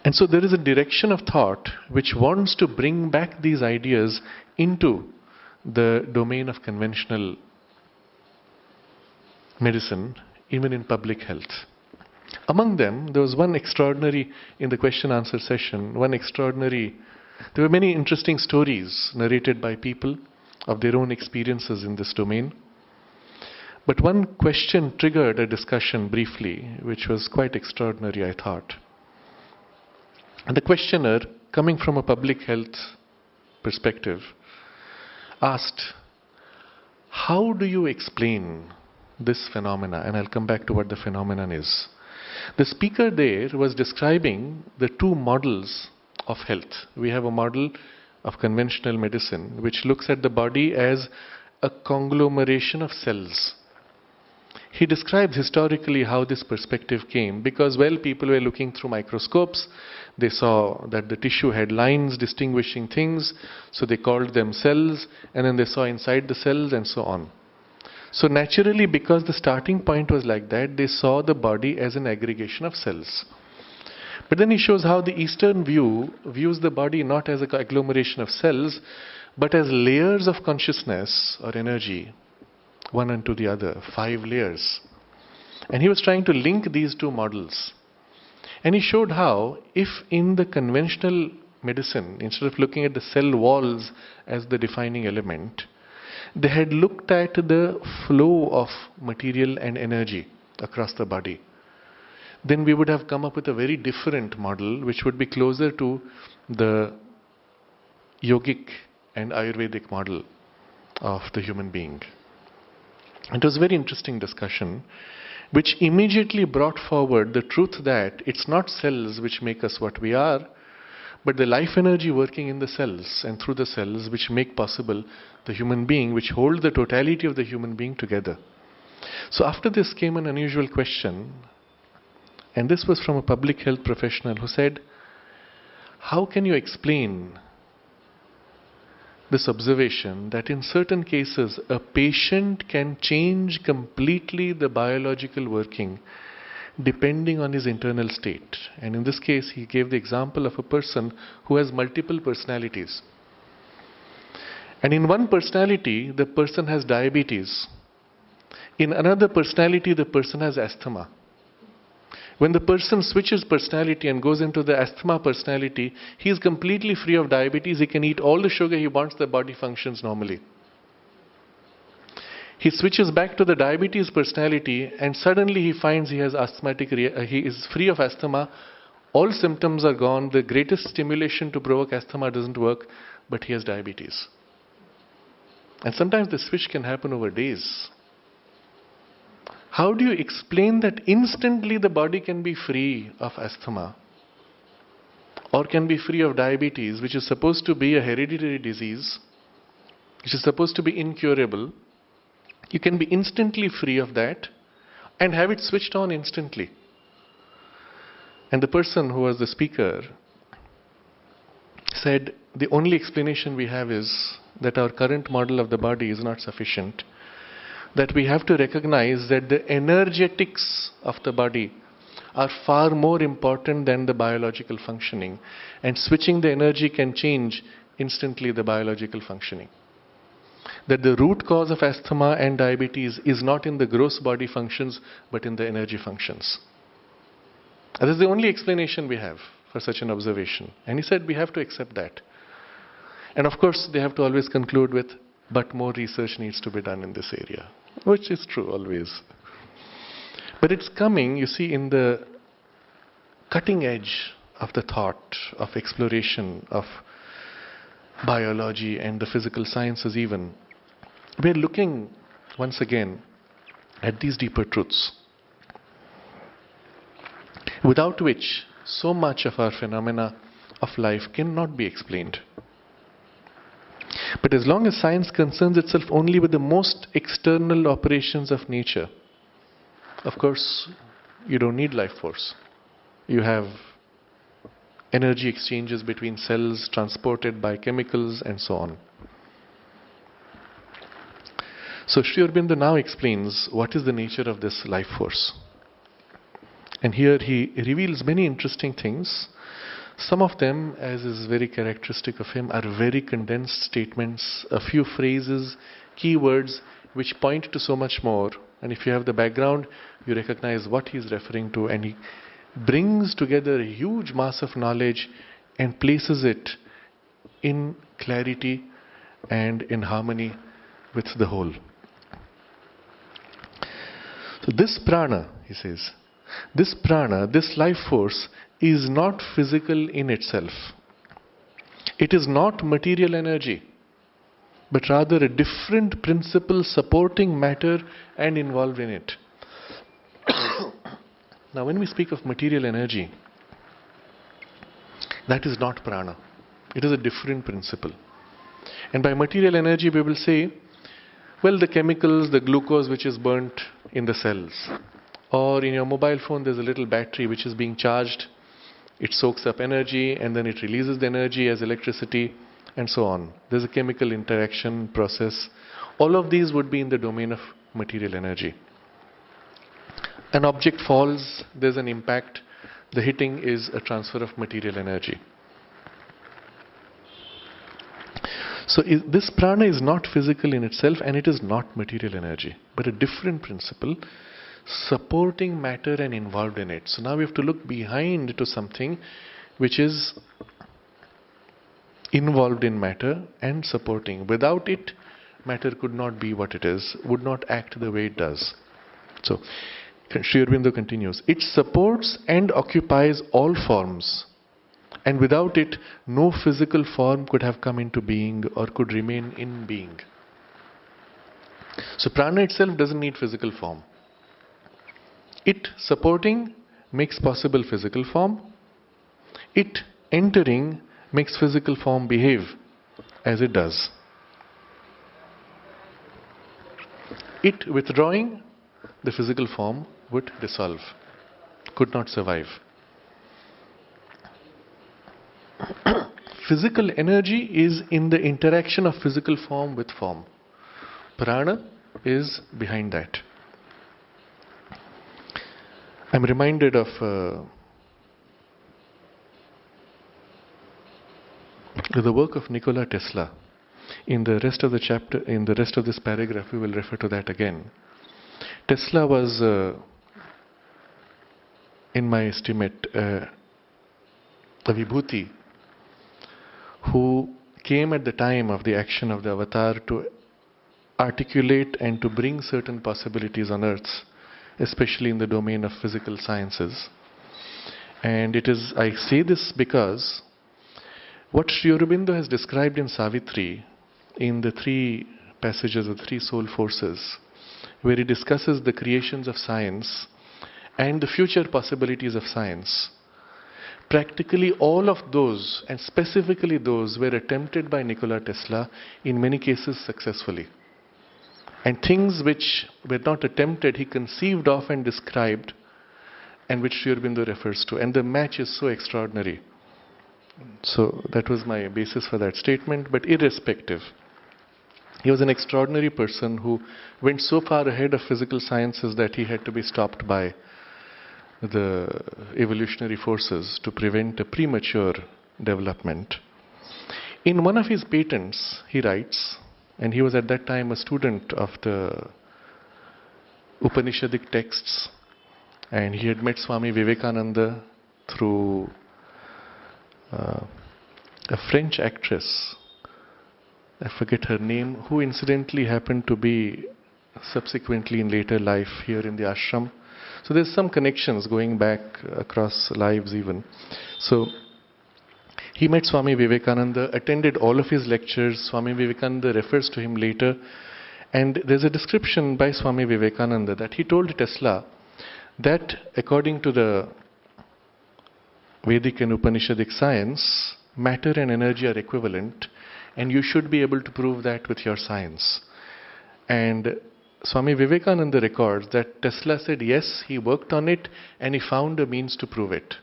And so there is a direction of thought which wants to bring back these ideas into the domain of conventional medicine, even in public health. Among them, there was one extraordinary, in the question-answer session, there were many interesting stories narrated by people of their own experiences in this domain. But one question triggered a discussion briefly, which was quite extraordinary, I thought. And the questioner, coming from a public health perspective, asked, how do you explain this phenomena? And I'll come back to what the phenomenon is. The speaker there was describing the two models of health. We have a model of conventional medicine, which looks at the body as a conglomeration of cells. He describes historically how this perspective came because, well, people were looking through microscopes. They saw that the tissue had lines distinguishing things, so they called them cells, and then they saw inside the cells and so on. So naturally, because the starting point was like that, they saw the body as an aggregation of cells. But then he shows how the Eastern view views the body not as an agglomeration of cells, but as layers of consciousness or energy, one unto the other, 5 layers. And he was trying to link these two models. And he showed how, if in the conventional medicine, instead of looking at the cell walls as the defining element, they had looked at the flow of material and energy across the body, then we would have come up with a very different model which would be closer to the yogic and Ayurvedic model of the human being. It was a very interesting discussion which immediately brought forward the truth that it's not cells which make us what we are, but the life energy working in the cells and through the cells which make possible the human being, which hold the totality of the human being together. So after this came an unusual question, and this was from a public health professional who said, how can you explain this observation that in certain cases a patient can change completely the biological working depending on his internal state? And in this case he gave the example of a person who has multiple personalities. And in one personality the person has diabetes. In another personality the person has asthma. When the person switches personality and goes into the asthma personality, he is completely free of diabetes. He can eat all the sugar he wants, the body functions normally. He switches back to the diabetes personality and suddenly he finds he has he is free of asthma. All symptoms are gone. The greatest stimulation to provoke asthma doesn't work, but he has diabetes. And sometimes the switch can happen over days. How do you explain that instantly the body can be free of asthma or can be free of diabetes, which is supposed to be a hereditary disease, which is supposed to be incurable? You can be instantly free of that and have it switched on instantly. And the person who was the speaker said, the only explanation we have is that our current model of the body is not sufficient. That we have to recognize that the energetics of the body are far more important than the biological functioning, and switching the energy can change instantly the biological functioning. That the root cause of asthma and diabetes is not in the gross body functions but in the energy functions. That is the only explanation we have for such an observation. And he said we have to accept that. And of course they have to always conclude with, but more research needs to be done in this area. Which is true always. But it's coming, you see, in the cutting edge of the thought, of exploration, of biology and the physical sciences even. We're looking once again at these deeper truths, without which so much of our phenomena of life cannot be explained. But as long as science concerns itself only with the most external operations of nature, of course, you don't need life force. You have energy exchanges between cells transported by chemicals and so on. So Sri Aurobindo now explains what is the nature of this life force. And here he reveals many interesting things. Some of them, as is very characteristic of him, are very condensed statements, a few phrases, keywords, which point to so much more. And if you have the background, you recognize what he is referring to, and he brings together a huge mass of knowledge and places it in clarity and in harmony with the whole. So this prana, he says, this prana, this life force, is not physical in itself. It is not material energy, but rather a different principle supporting matter and involved in it. Now when we speak of material energy, that is not prana. It is a different principle. And by material energy we will say, well, the chemicals, the glucose which is burnt in the cells. Or in your mobile phone there's a little battery which is being charged. It soaks up energy and then it releases the energy as electricity and so on. There's a chemical interaction process. All of these would be in the domain of material energy. An object falls, there's an impact. The hitting is a transfer of material energy. So this prana is not physical in itself and it is not material energy, but a different principle supporting matter and involved in it. So now we have to look behind to something which is involved in matter and supporting. Without it, matter could not be what it is, would not act the way it does. So Sri Aurobindo continues, it supports and occupies all forms, and without it no physical form could have come into being or could remain in being. So prana itself doesn't need physical form. It supporting makes possible physical form. It entering makes physical form behave as it does. It withdrawing, the physical form would dissolve, could not survive. Physical energy is in the interaction of physical form with form. Prana is behind that. I'm reminded of the work of Nikola Tesla. In the rest of the chapter, in the rest of this paragraph, we will refer to that again. Tesla was, in my estimate, a vibhuti who came at the time of the action of the avatar to articulate and to bring certain possibilities on earth, especially in the domain of physical sciences. And it is, I say this because what Sri Aurobindo has described in Savitri, in the three passages of three soul forces, where he discusses the creations of science and the future possibilities of science, practically all of those, and specifically those, were attempted by Nikola Tesla, in many cases successfully. And things which were not attempted, he conceived of and described, and which Sri Aurobindo refers to. And the match is so extraordinary. So that was my basis for that statement. But irrespective, he was an extraordinary person who went so far ahead of physical sciences that he had to be stopped by the evolutionary forces to prevent a premature development. In one of his patents, he writes, and he was at that time a student of the Upanishadic texts, and he had met Swami Vivekananda through a French actress, I forget her name, who incidentally happened to be subsequently in later life here in the ashram. So there's some connections going back across lives even. So he met Swami Vivekananda, attended all of his lectures. Swami Vivekananda refers to him later. And there's a description by Swami Vivekananda that he told Tesla that according to the Vedic and Upanishadic science, matter and energy are equivalent, and you should be able to prove that with your science. And Swami Vivekananda records that Tesla said yes, he worked on it and he found a means to prove it.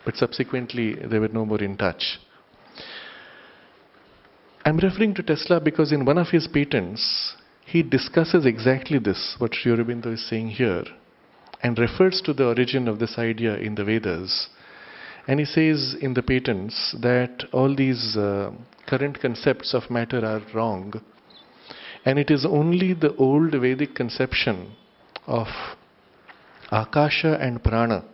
But subsequently they were no more in touch. I'm referring to Tesla because in one of his patents, he discusses exactly this, what Sri Aurobindo is saying here, and refers to the origin of this idea in the Vedas. And he says in the patents that all these current concepts of matter are wrong. And it is only the old Vedic conception of Akasha and Prana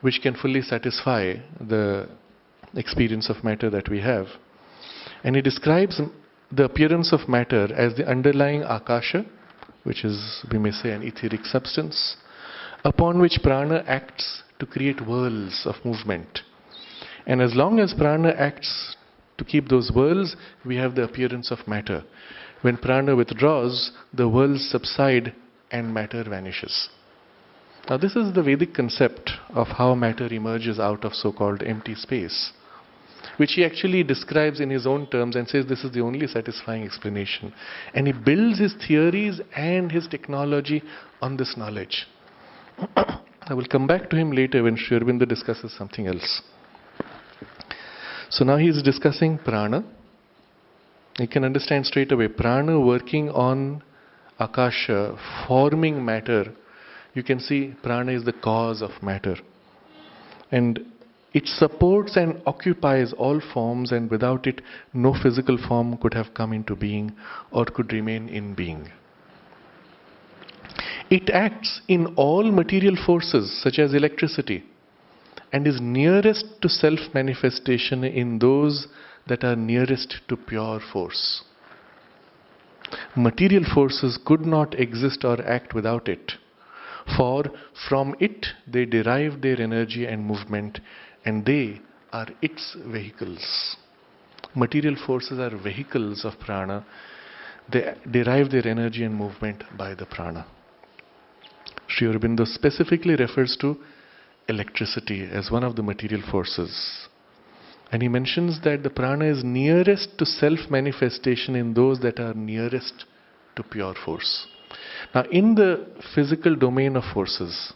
which can fully satisfy the experience of matter that we have. And he describes the appearance of matter as the underlying Akasha, which is, we may say, an etheric substance, upon which Prana acts to create whirls of movement. And as long as Prana acts to keep those whirls, we have the appearance of matter. When Prana withdraws, the whirls subside and matter vanishes. Now this is the Vedic concept of how matter emerges out of so-called empty space. which he actually describes in his own terms and says this is the only satisfying explanation. And he builds his theories and his technology on this knowledge. I will come back to him later when Sri Aurobindo discusses something else. So now he is discussing prana. You can understand straight away, prana working on akasha, forming matter. You can see prana is the cause of matter. And it supports and occupies all forms, and without it, no physical form could have come into being or could remain in being. It acts in all material forces, such as electricity, and is nearest to self-manifestation in those that are nearest to pure force. Material forces could not exist or act without it, for from it they derive their energy and movement, and they are its vehicles. Material forces are vehicles of prana. They derive their energy and movement by the prana. Sri Aurobindo specifically refers to electricity as one of the material forces. And he mentions that the prana is nearest to self-manifestation in those that are nearest to pure force. Now, in the physical domain of forces,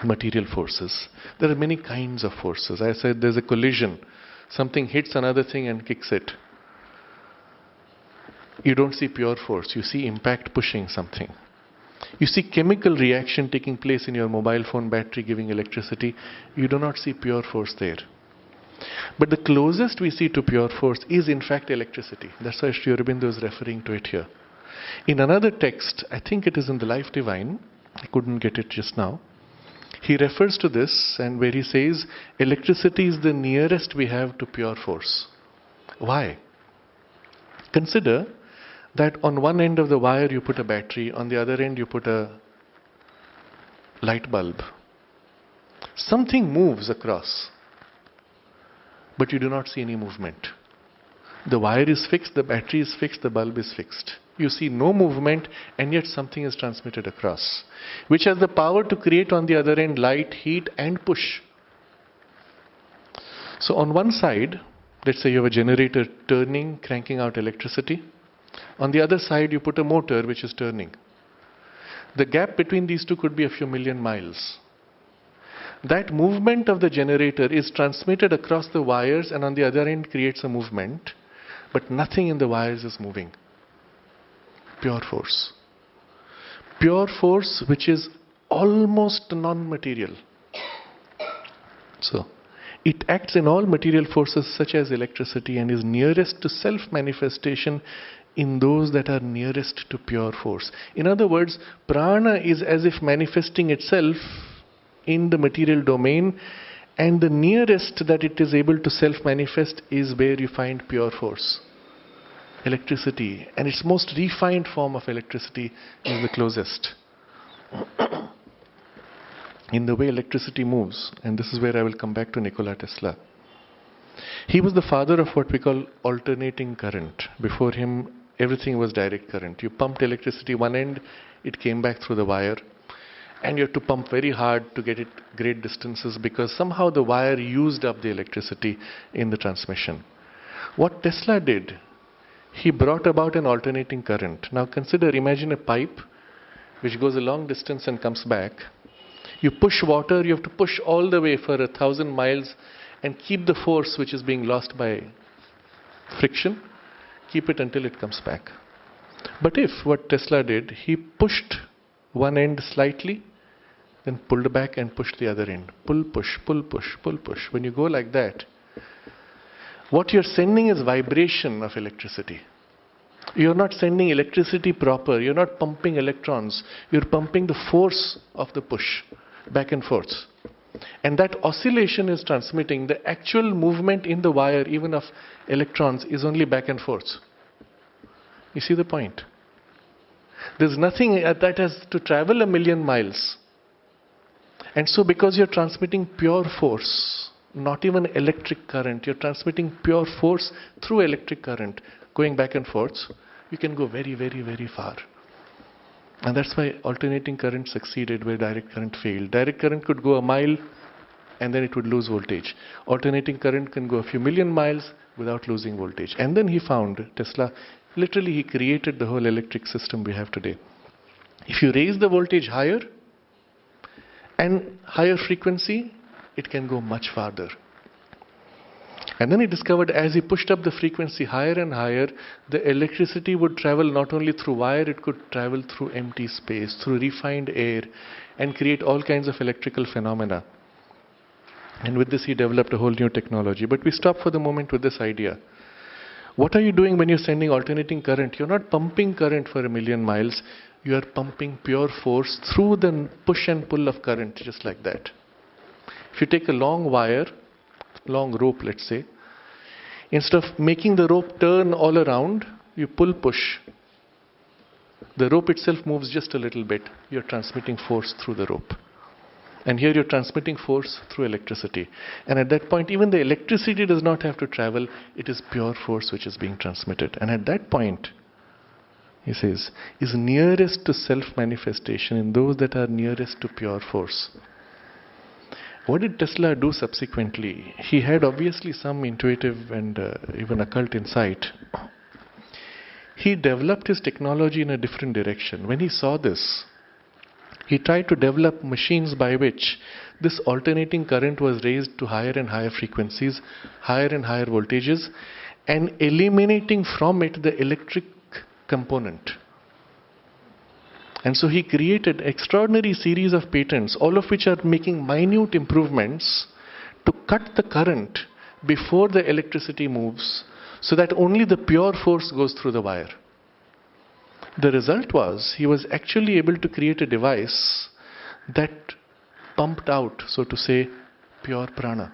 material forces, there are many kinds of forces. I said there's a collision. Something hits another thing and kicks it. You don't see pure force. You see impact pushing something. You see chemical reaction taking place in your mobile phone battery giving electricity. You do not see pure force there. But the closest we see to pure force is in fact electricity. That's why Sri Aurobindo is referring to it here. In another text, I think it is in the Life Divine, I couldn't get it just now, he refers to this, and where he says electricity is the nearest we have to pure force. Why? Consider that on one end of the wire you put a battery, on the other end you put a light bulb. Something moves across, but you do not see any movement. The wire is fixed, the battery is fixed, the bulb is fixed. You see no movement, and yet something is transmitted across, which has the power to create on the other end light, heat and push. So on one side, let's say you have a generator turning, cranking out electricity. On the other side, you put a motor which is turning. The gap between these two could be a few million miles. That movement of the generator is transmitted across the wires, and on the other end creates a movement, but nothing in the wires is moving. Pure force. Pure force which is almost non-material. So, it acts in all material forces such as electricity and is nearest to self-manifestation in those that are nearest to pure force. In other words, prana is as if manifesting itself in the material domain, and the nearest that it is able to self-manifest is where you find pure force. Electricity, and its most refined form of electricity is the closest. In the way electricity moves, and this is where I will come back to Nikola Tesla. He was the father of what we call alternating current. Before him, everything was direct current. You pumped electricity one end, it came back through the wire, and you had to pump very hard to get it great distances because somehow the wire used up the electricity in the transmission. What Tesla did, he brought about an alternating current. Now consider, imagine a pipe which goes a long distance and comes back. You push water, you have to push all the way for 1,000 miles and keep the force which is being lost by friction, keep it until it comes back. But if what Tesla did, he pushed one end slightly, then pulled back and pushed the other end. Pull, push, pull, push, pull, push. When you go like that, what you're sending is vibration of electricity. You're not sending electricity proper. You're not pumping electrons. You're pumping the force of the push, back and forth. And that oscillation is transmitting. The actual movement in the wire, even of electrons, is only back and forth. You see the point? There's nothing that has to travel 1,000,000 miles. And so because you're transmitting pure force, not even electric current, you're transmitting pure force through electric current, going back and forth, you can go very, very, very far. And that's why alternating current succeeded where direct current failed. Direct current could go a mile and then it would lose voltage. Alternating current can go a few million miles without losing voltage. And then he found, Tesla, literally he created the whole electric system we have today. If you raise the voltage higher and higher frequency, it can go much farther. And then he discovered as he pushed up the frequency higher and higher, the electricity would travel not only through wire, it could travel through empty space, through refined air, and create all kinds of electrical phenomena. And with this he developed a whole new technology. But we stop for the moment with this idea. What are you doing when you're sending alternating current? You're not pumping current for a million miles. You are pumping pure force through the push and pull of current, just like that. If you take a long wire, long rope, let's say, instead of making the rope turn all around, you pull push. The rope itself moves just a little bit. You're transmitting force through the rope. And here you're transmitting force through electricity. And at that point, even the electricity does not have to travel. It is pure force which is being transmitted. And at that point, he says, is nearest to self-manifestation in those that are nearest to pure force. What did Tesla do subsequently? He had obviously some intuitive and even occult insight. He developed his technology in a different direction. When he saw this, he tried to develop machines by which this alternating current was raised to higher and higher frequencies, higher and higher voltages, and eliminating from it the electric component. And so he created an extraordinary series of patents, all of which are making minute improvements to cut the current before the electricity moves, so that only the pure force goes through the wire. The result was he was actually able to create a device that pumped out, so to say, pure prana,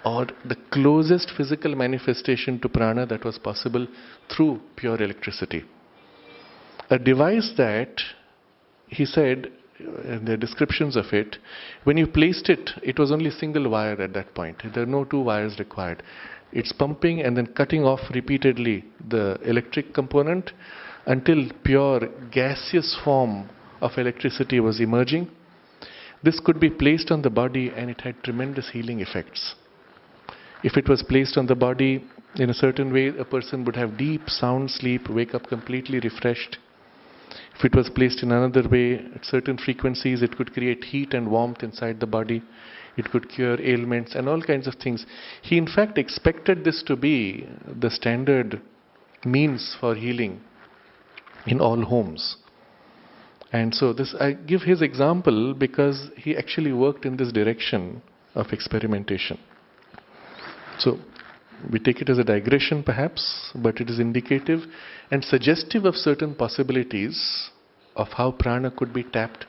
or the closest physical manifestation to prana that was possible through pure electricity. A device that, he said, in the descriptions of it, when you placed it, it was only single wire at that point. There are no two wires required. It's pumping and then cutting off repeatedly the electric component until pure gaseous form of electricity was emerging. This could be placed on the body and it had tremendous healing effects. If it was placed on the body in a certain way, a person would have deep sound sleep, wake up completely refreshed. If it was placed in another way, at certain frequencies, it could create heat and warmth inside the body. It could cure ailments and all kinds of things. He in fact expected this to be the standard means for healing in all homes. And so this, I give his example because he actually worked in this direction of experimentation. So we take it as a digression perhaps, but it is indicative and suggestive of certain possibilities of how prana could be tapped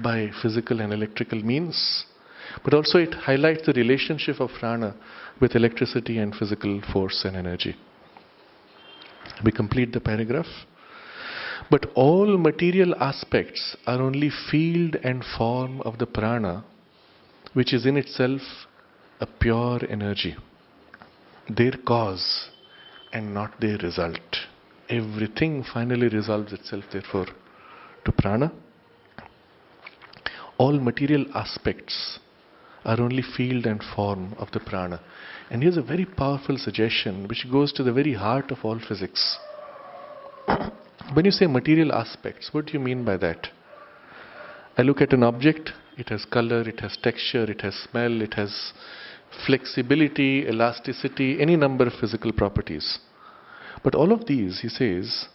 by physical and electrical means. But also it highlights the relationship of prana with electricity and physical force and energy. We complete the paragraph. But all material aspects are only field and form of the prana, which is in itself a pure energy. Their cause and not their result. Everything finally resolves itself, therefore, to prana. All material aspects are only field and form of the prana. And here's a very powerful suggestion which goes to the very heart of all physics. When you say material aspects, what do you mean by that? I look at an object, it has color, it has texture, it has smell, it has flexibility, elasticity, any number of physical properties. But all of these, he says,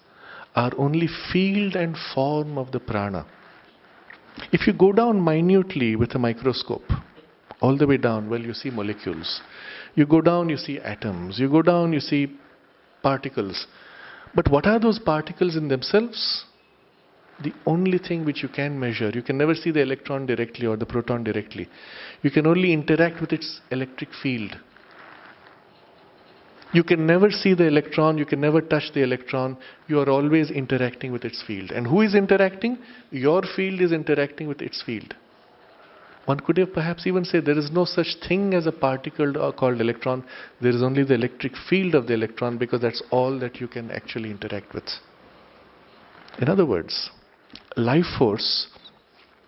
are only field and form of the prana. If you go down minutely with a microscope, all the way down, well, you see molecules. You go down, you see atoms. You go down, you see particles. But what are those particles in themselves? The only thing which you can measure. You can never see the electron directly or the proton directly. You can only interact with its electric field. You can never see the electron, you can never touch the electron. You are always interacting with its field. And who is interacting? Your field is interacting with its field. One could have perhaps even said there is no such thing as a particle called electron. There is only the electric field of the electron, because that's all that you can actually interact with. In other words, life force,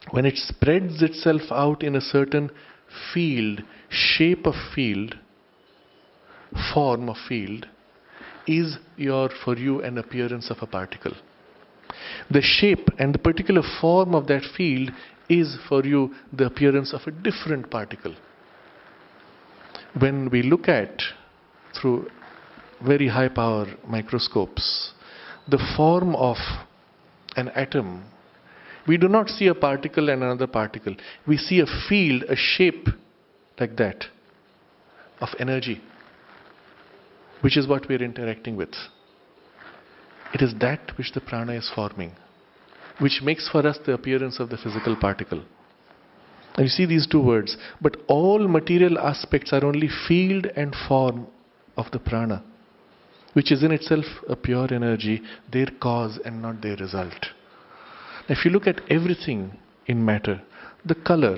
when it spreads itself out in a certain field, shape of field, form of field is for you an appearance of a particle. The shape and the particular form of that field is for you the appearance of a different particle. When we look at through very high power microscopes the form of an atom, we do not see a particle and another particle. We see a field, a shape like that of energy, which is what we are interacting with. It is that which the prana is forming, which makes for us the appearance of the physical particle. And you see these two words, but all material aspects are only field and form of the prana, which is in itself a pure energy, their cause and not their result. If you look at everything in matter, the color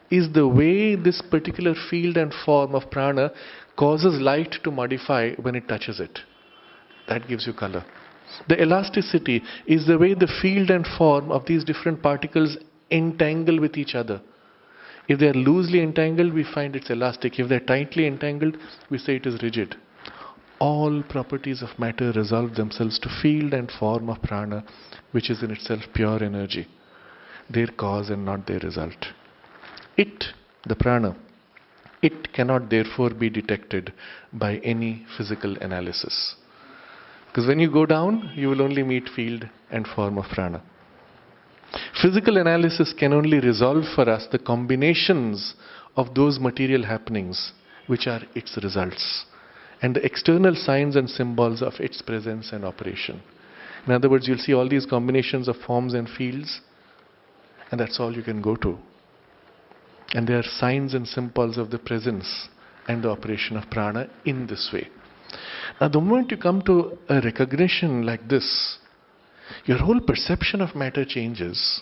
is the way this particular field and form of prana causes light to modify when it touches it. That gives you color. The elasticity is the way the field and form of these different particles entangle with each other. If they are loosely entangled, we find it's elastic. If they are tightly entangled, we say it is rigid. All properties of matter resolve themselves to field and form of prana, which is in itself pure energy, their cause and not their result. It, the prana, it cannot therefore be detected by any physical analysis. Because when you go down, you will only meet field and form of prana. Physical analysis can only resolve for us the combinations of those material happenings which are its results, and the external signs and symbols of its presence and operation. In other words, you'll see all these combinations of forms and fields, and that's all you can go to. And they are signs and symbols of the presence and the operation of prana in this way. Now, the moment you come to a recognition like this, your whole perception of matter changes.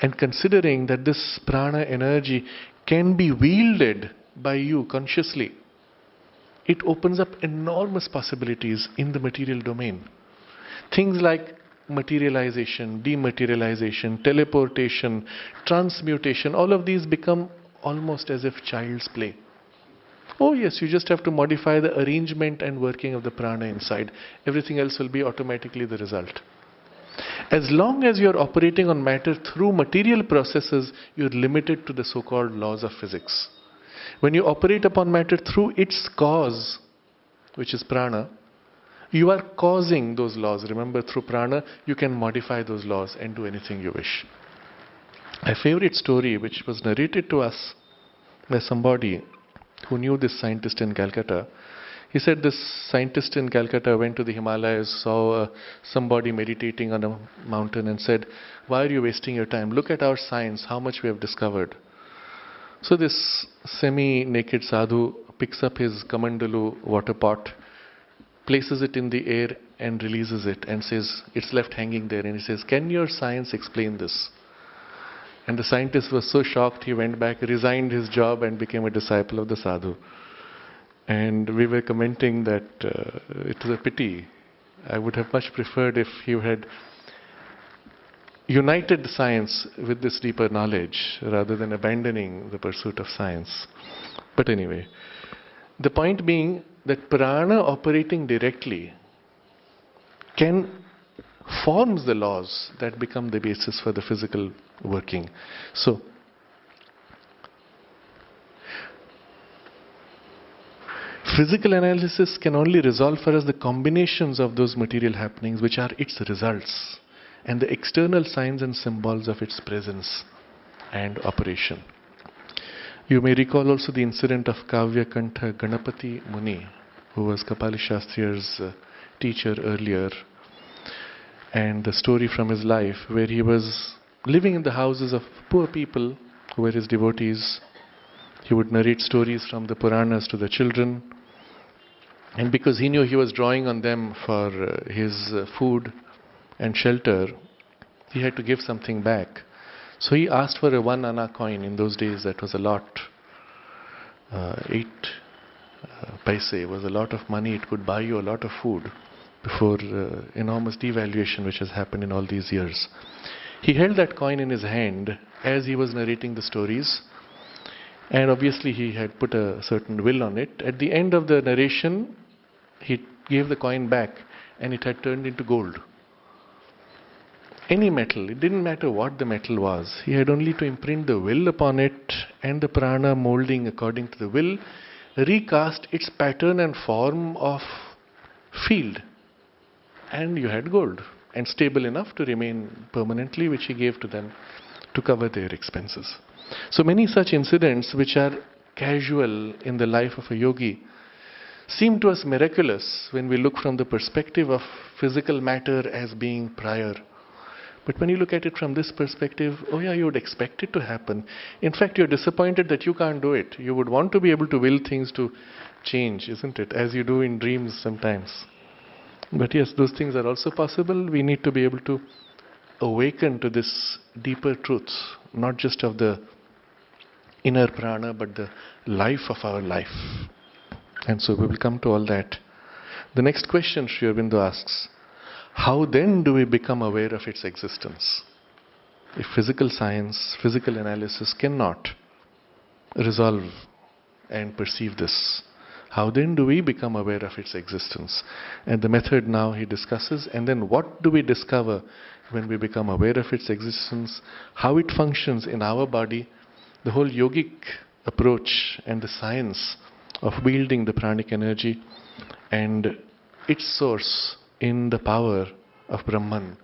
And considering that this prana energy can be wielded by you consciously, it opens up enormous possibilities in the material domain. Things like materialization, dematerialization, teleportation, transmutation, all of these become almost as if child's play. Oh yes, you just have to modify the arrangement and working of the prana inside. Everything else will be automatically the result. As long as you are operating on matter through material processes, you are limited to the so-called laws of physics. When you operate upon matter through its cause, which is prana, you are causing those laws. Remember, through prana, you can modify those laws and do anything you wish. My favorite story, which was narrated to us by somebody who knew this scientist in Calcutta, he said this scientist in Calcutta went to the Himalayas, saw somebody meditating on a mountain and said, "Why are you wasting your time? Look at our science, how much we have discovered." So this semi-naked sadhu picks up his kamandalu water pot, places it in the air and releases it and says, it's left hanging there, and he says, "Can your science explain this?" And the scientist was so shocked, he went back, resigned his job and became a disciple of the sadhu. And we were commenting that it was a pity. I would have much preferred if he had united science with this deeper knowledge rather than abandoning the pursuit of science. But anyway, the point being that prana operating directly forms the laws that become the basis for the physical working. So, physical analysis can only resolve for us the combinations of those material happenings which are its results and the external signs and symbols of its presence and operation. You may recall also the incident of Kavyakantha Ganapati Muni, who was Kapali Shastri's teacher earlier, and the story from his life where he was living in the houses of poor people who were his devotees. He would narrate stories from the Puranas to the children, and because he knew he was drawing on them for his food and shelter, he had to give something back. So he asked for a 1 anna coin. In those days that was a lot. 8 paise was a lot of money. It could buy you a lot of food before enormous devaluation which has happened in all these years. He held that coin in his hand as he was narrating the stories, And obviously he had put a certain will on it. At the end of the narration, he gave the coin back and it had turned into gold. Any metal, it didn't matter what the metal was. He had only to imprint the will upon it, and the prana molding according to the will recast its pattern and form of field. And you had gold, and stable enough to remain permanently, which he gave to them to cover their expenses. So many such incidents which are casual in the life of a yogi seem to us miraculous when we look from the perspective of physical matter as being prior. But when you look at it from this perspective, oh yeah, you would expect it to happen. In fact, you're disappointed that you can't do it. You would want to be able to will things to change, isn't it? As you do in dreams sometimes. But yes, those things are also possible. We need to be able to awaken to this deeper truths, not just of the inner prana, but the life of our life. And so we will come to all that. The next question Sri Aurobindo asks, how then do we become aware of its existence? If physical science, physical analysis cannot resolve and perceive this, how then do we become aware of its existence? And the method now he discusses, and then what do we discover when we become aware of its existence, how it functions in our body, the whole yogic approach and the science of wielding the pranic energy and its source in the power of Brahman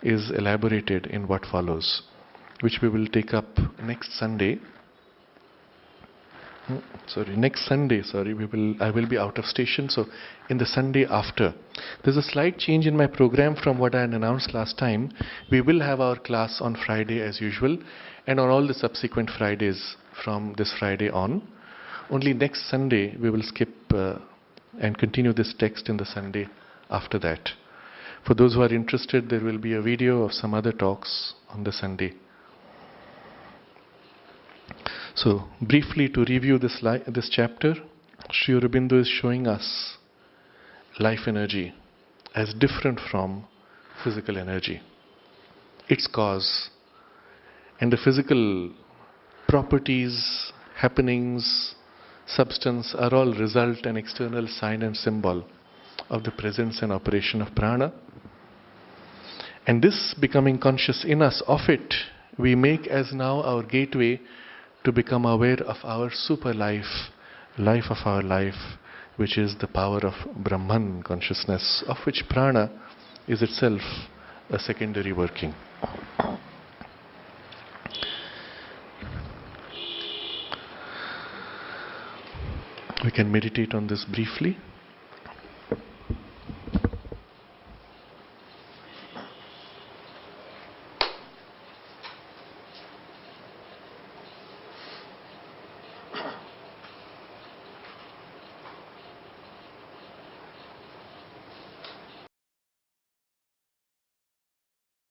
is elaborated in what follows, which we will take up next Sunday. Next Sunday, I will be out of station, so in the Sunday after. There's a slight change in my program from what I had announced last time. We will have our class on Friday as usual, and on all the subsequent Fridays from this Friday on. Only next Sunday we will skip and continue this text in the Sunday after that. For those who are interested, there will be a video of some other talks on the Sunday. So, briefly to review this chapter, Sri Aurobindo is showing us life energy as different from physical energy, its cause, and the physical properties, happenings, substance are all result and external sign and symbol of the presence and operation of prana. And this becoming conscious in us of it, we make as now our gateway to become aware of our super life, life of our life, which is the power of Brahman consciousness, of which prana is itself a secondary working. We can meditate on this briefly.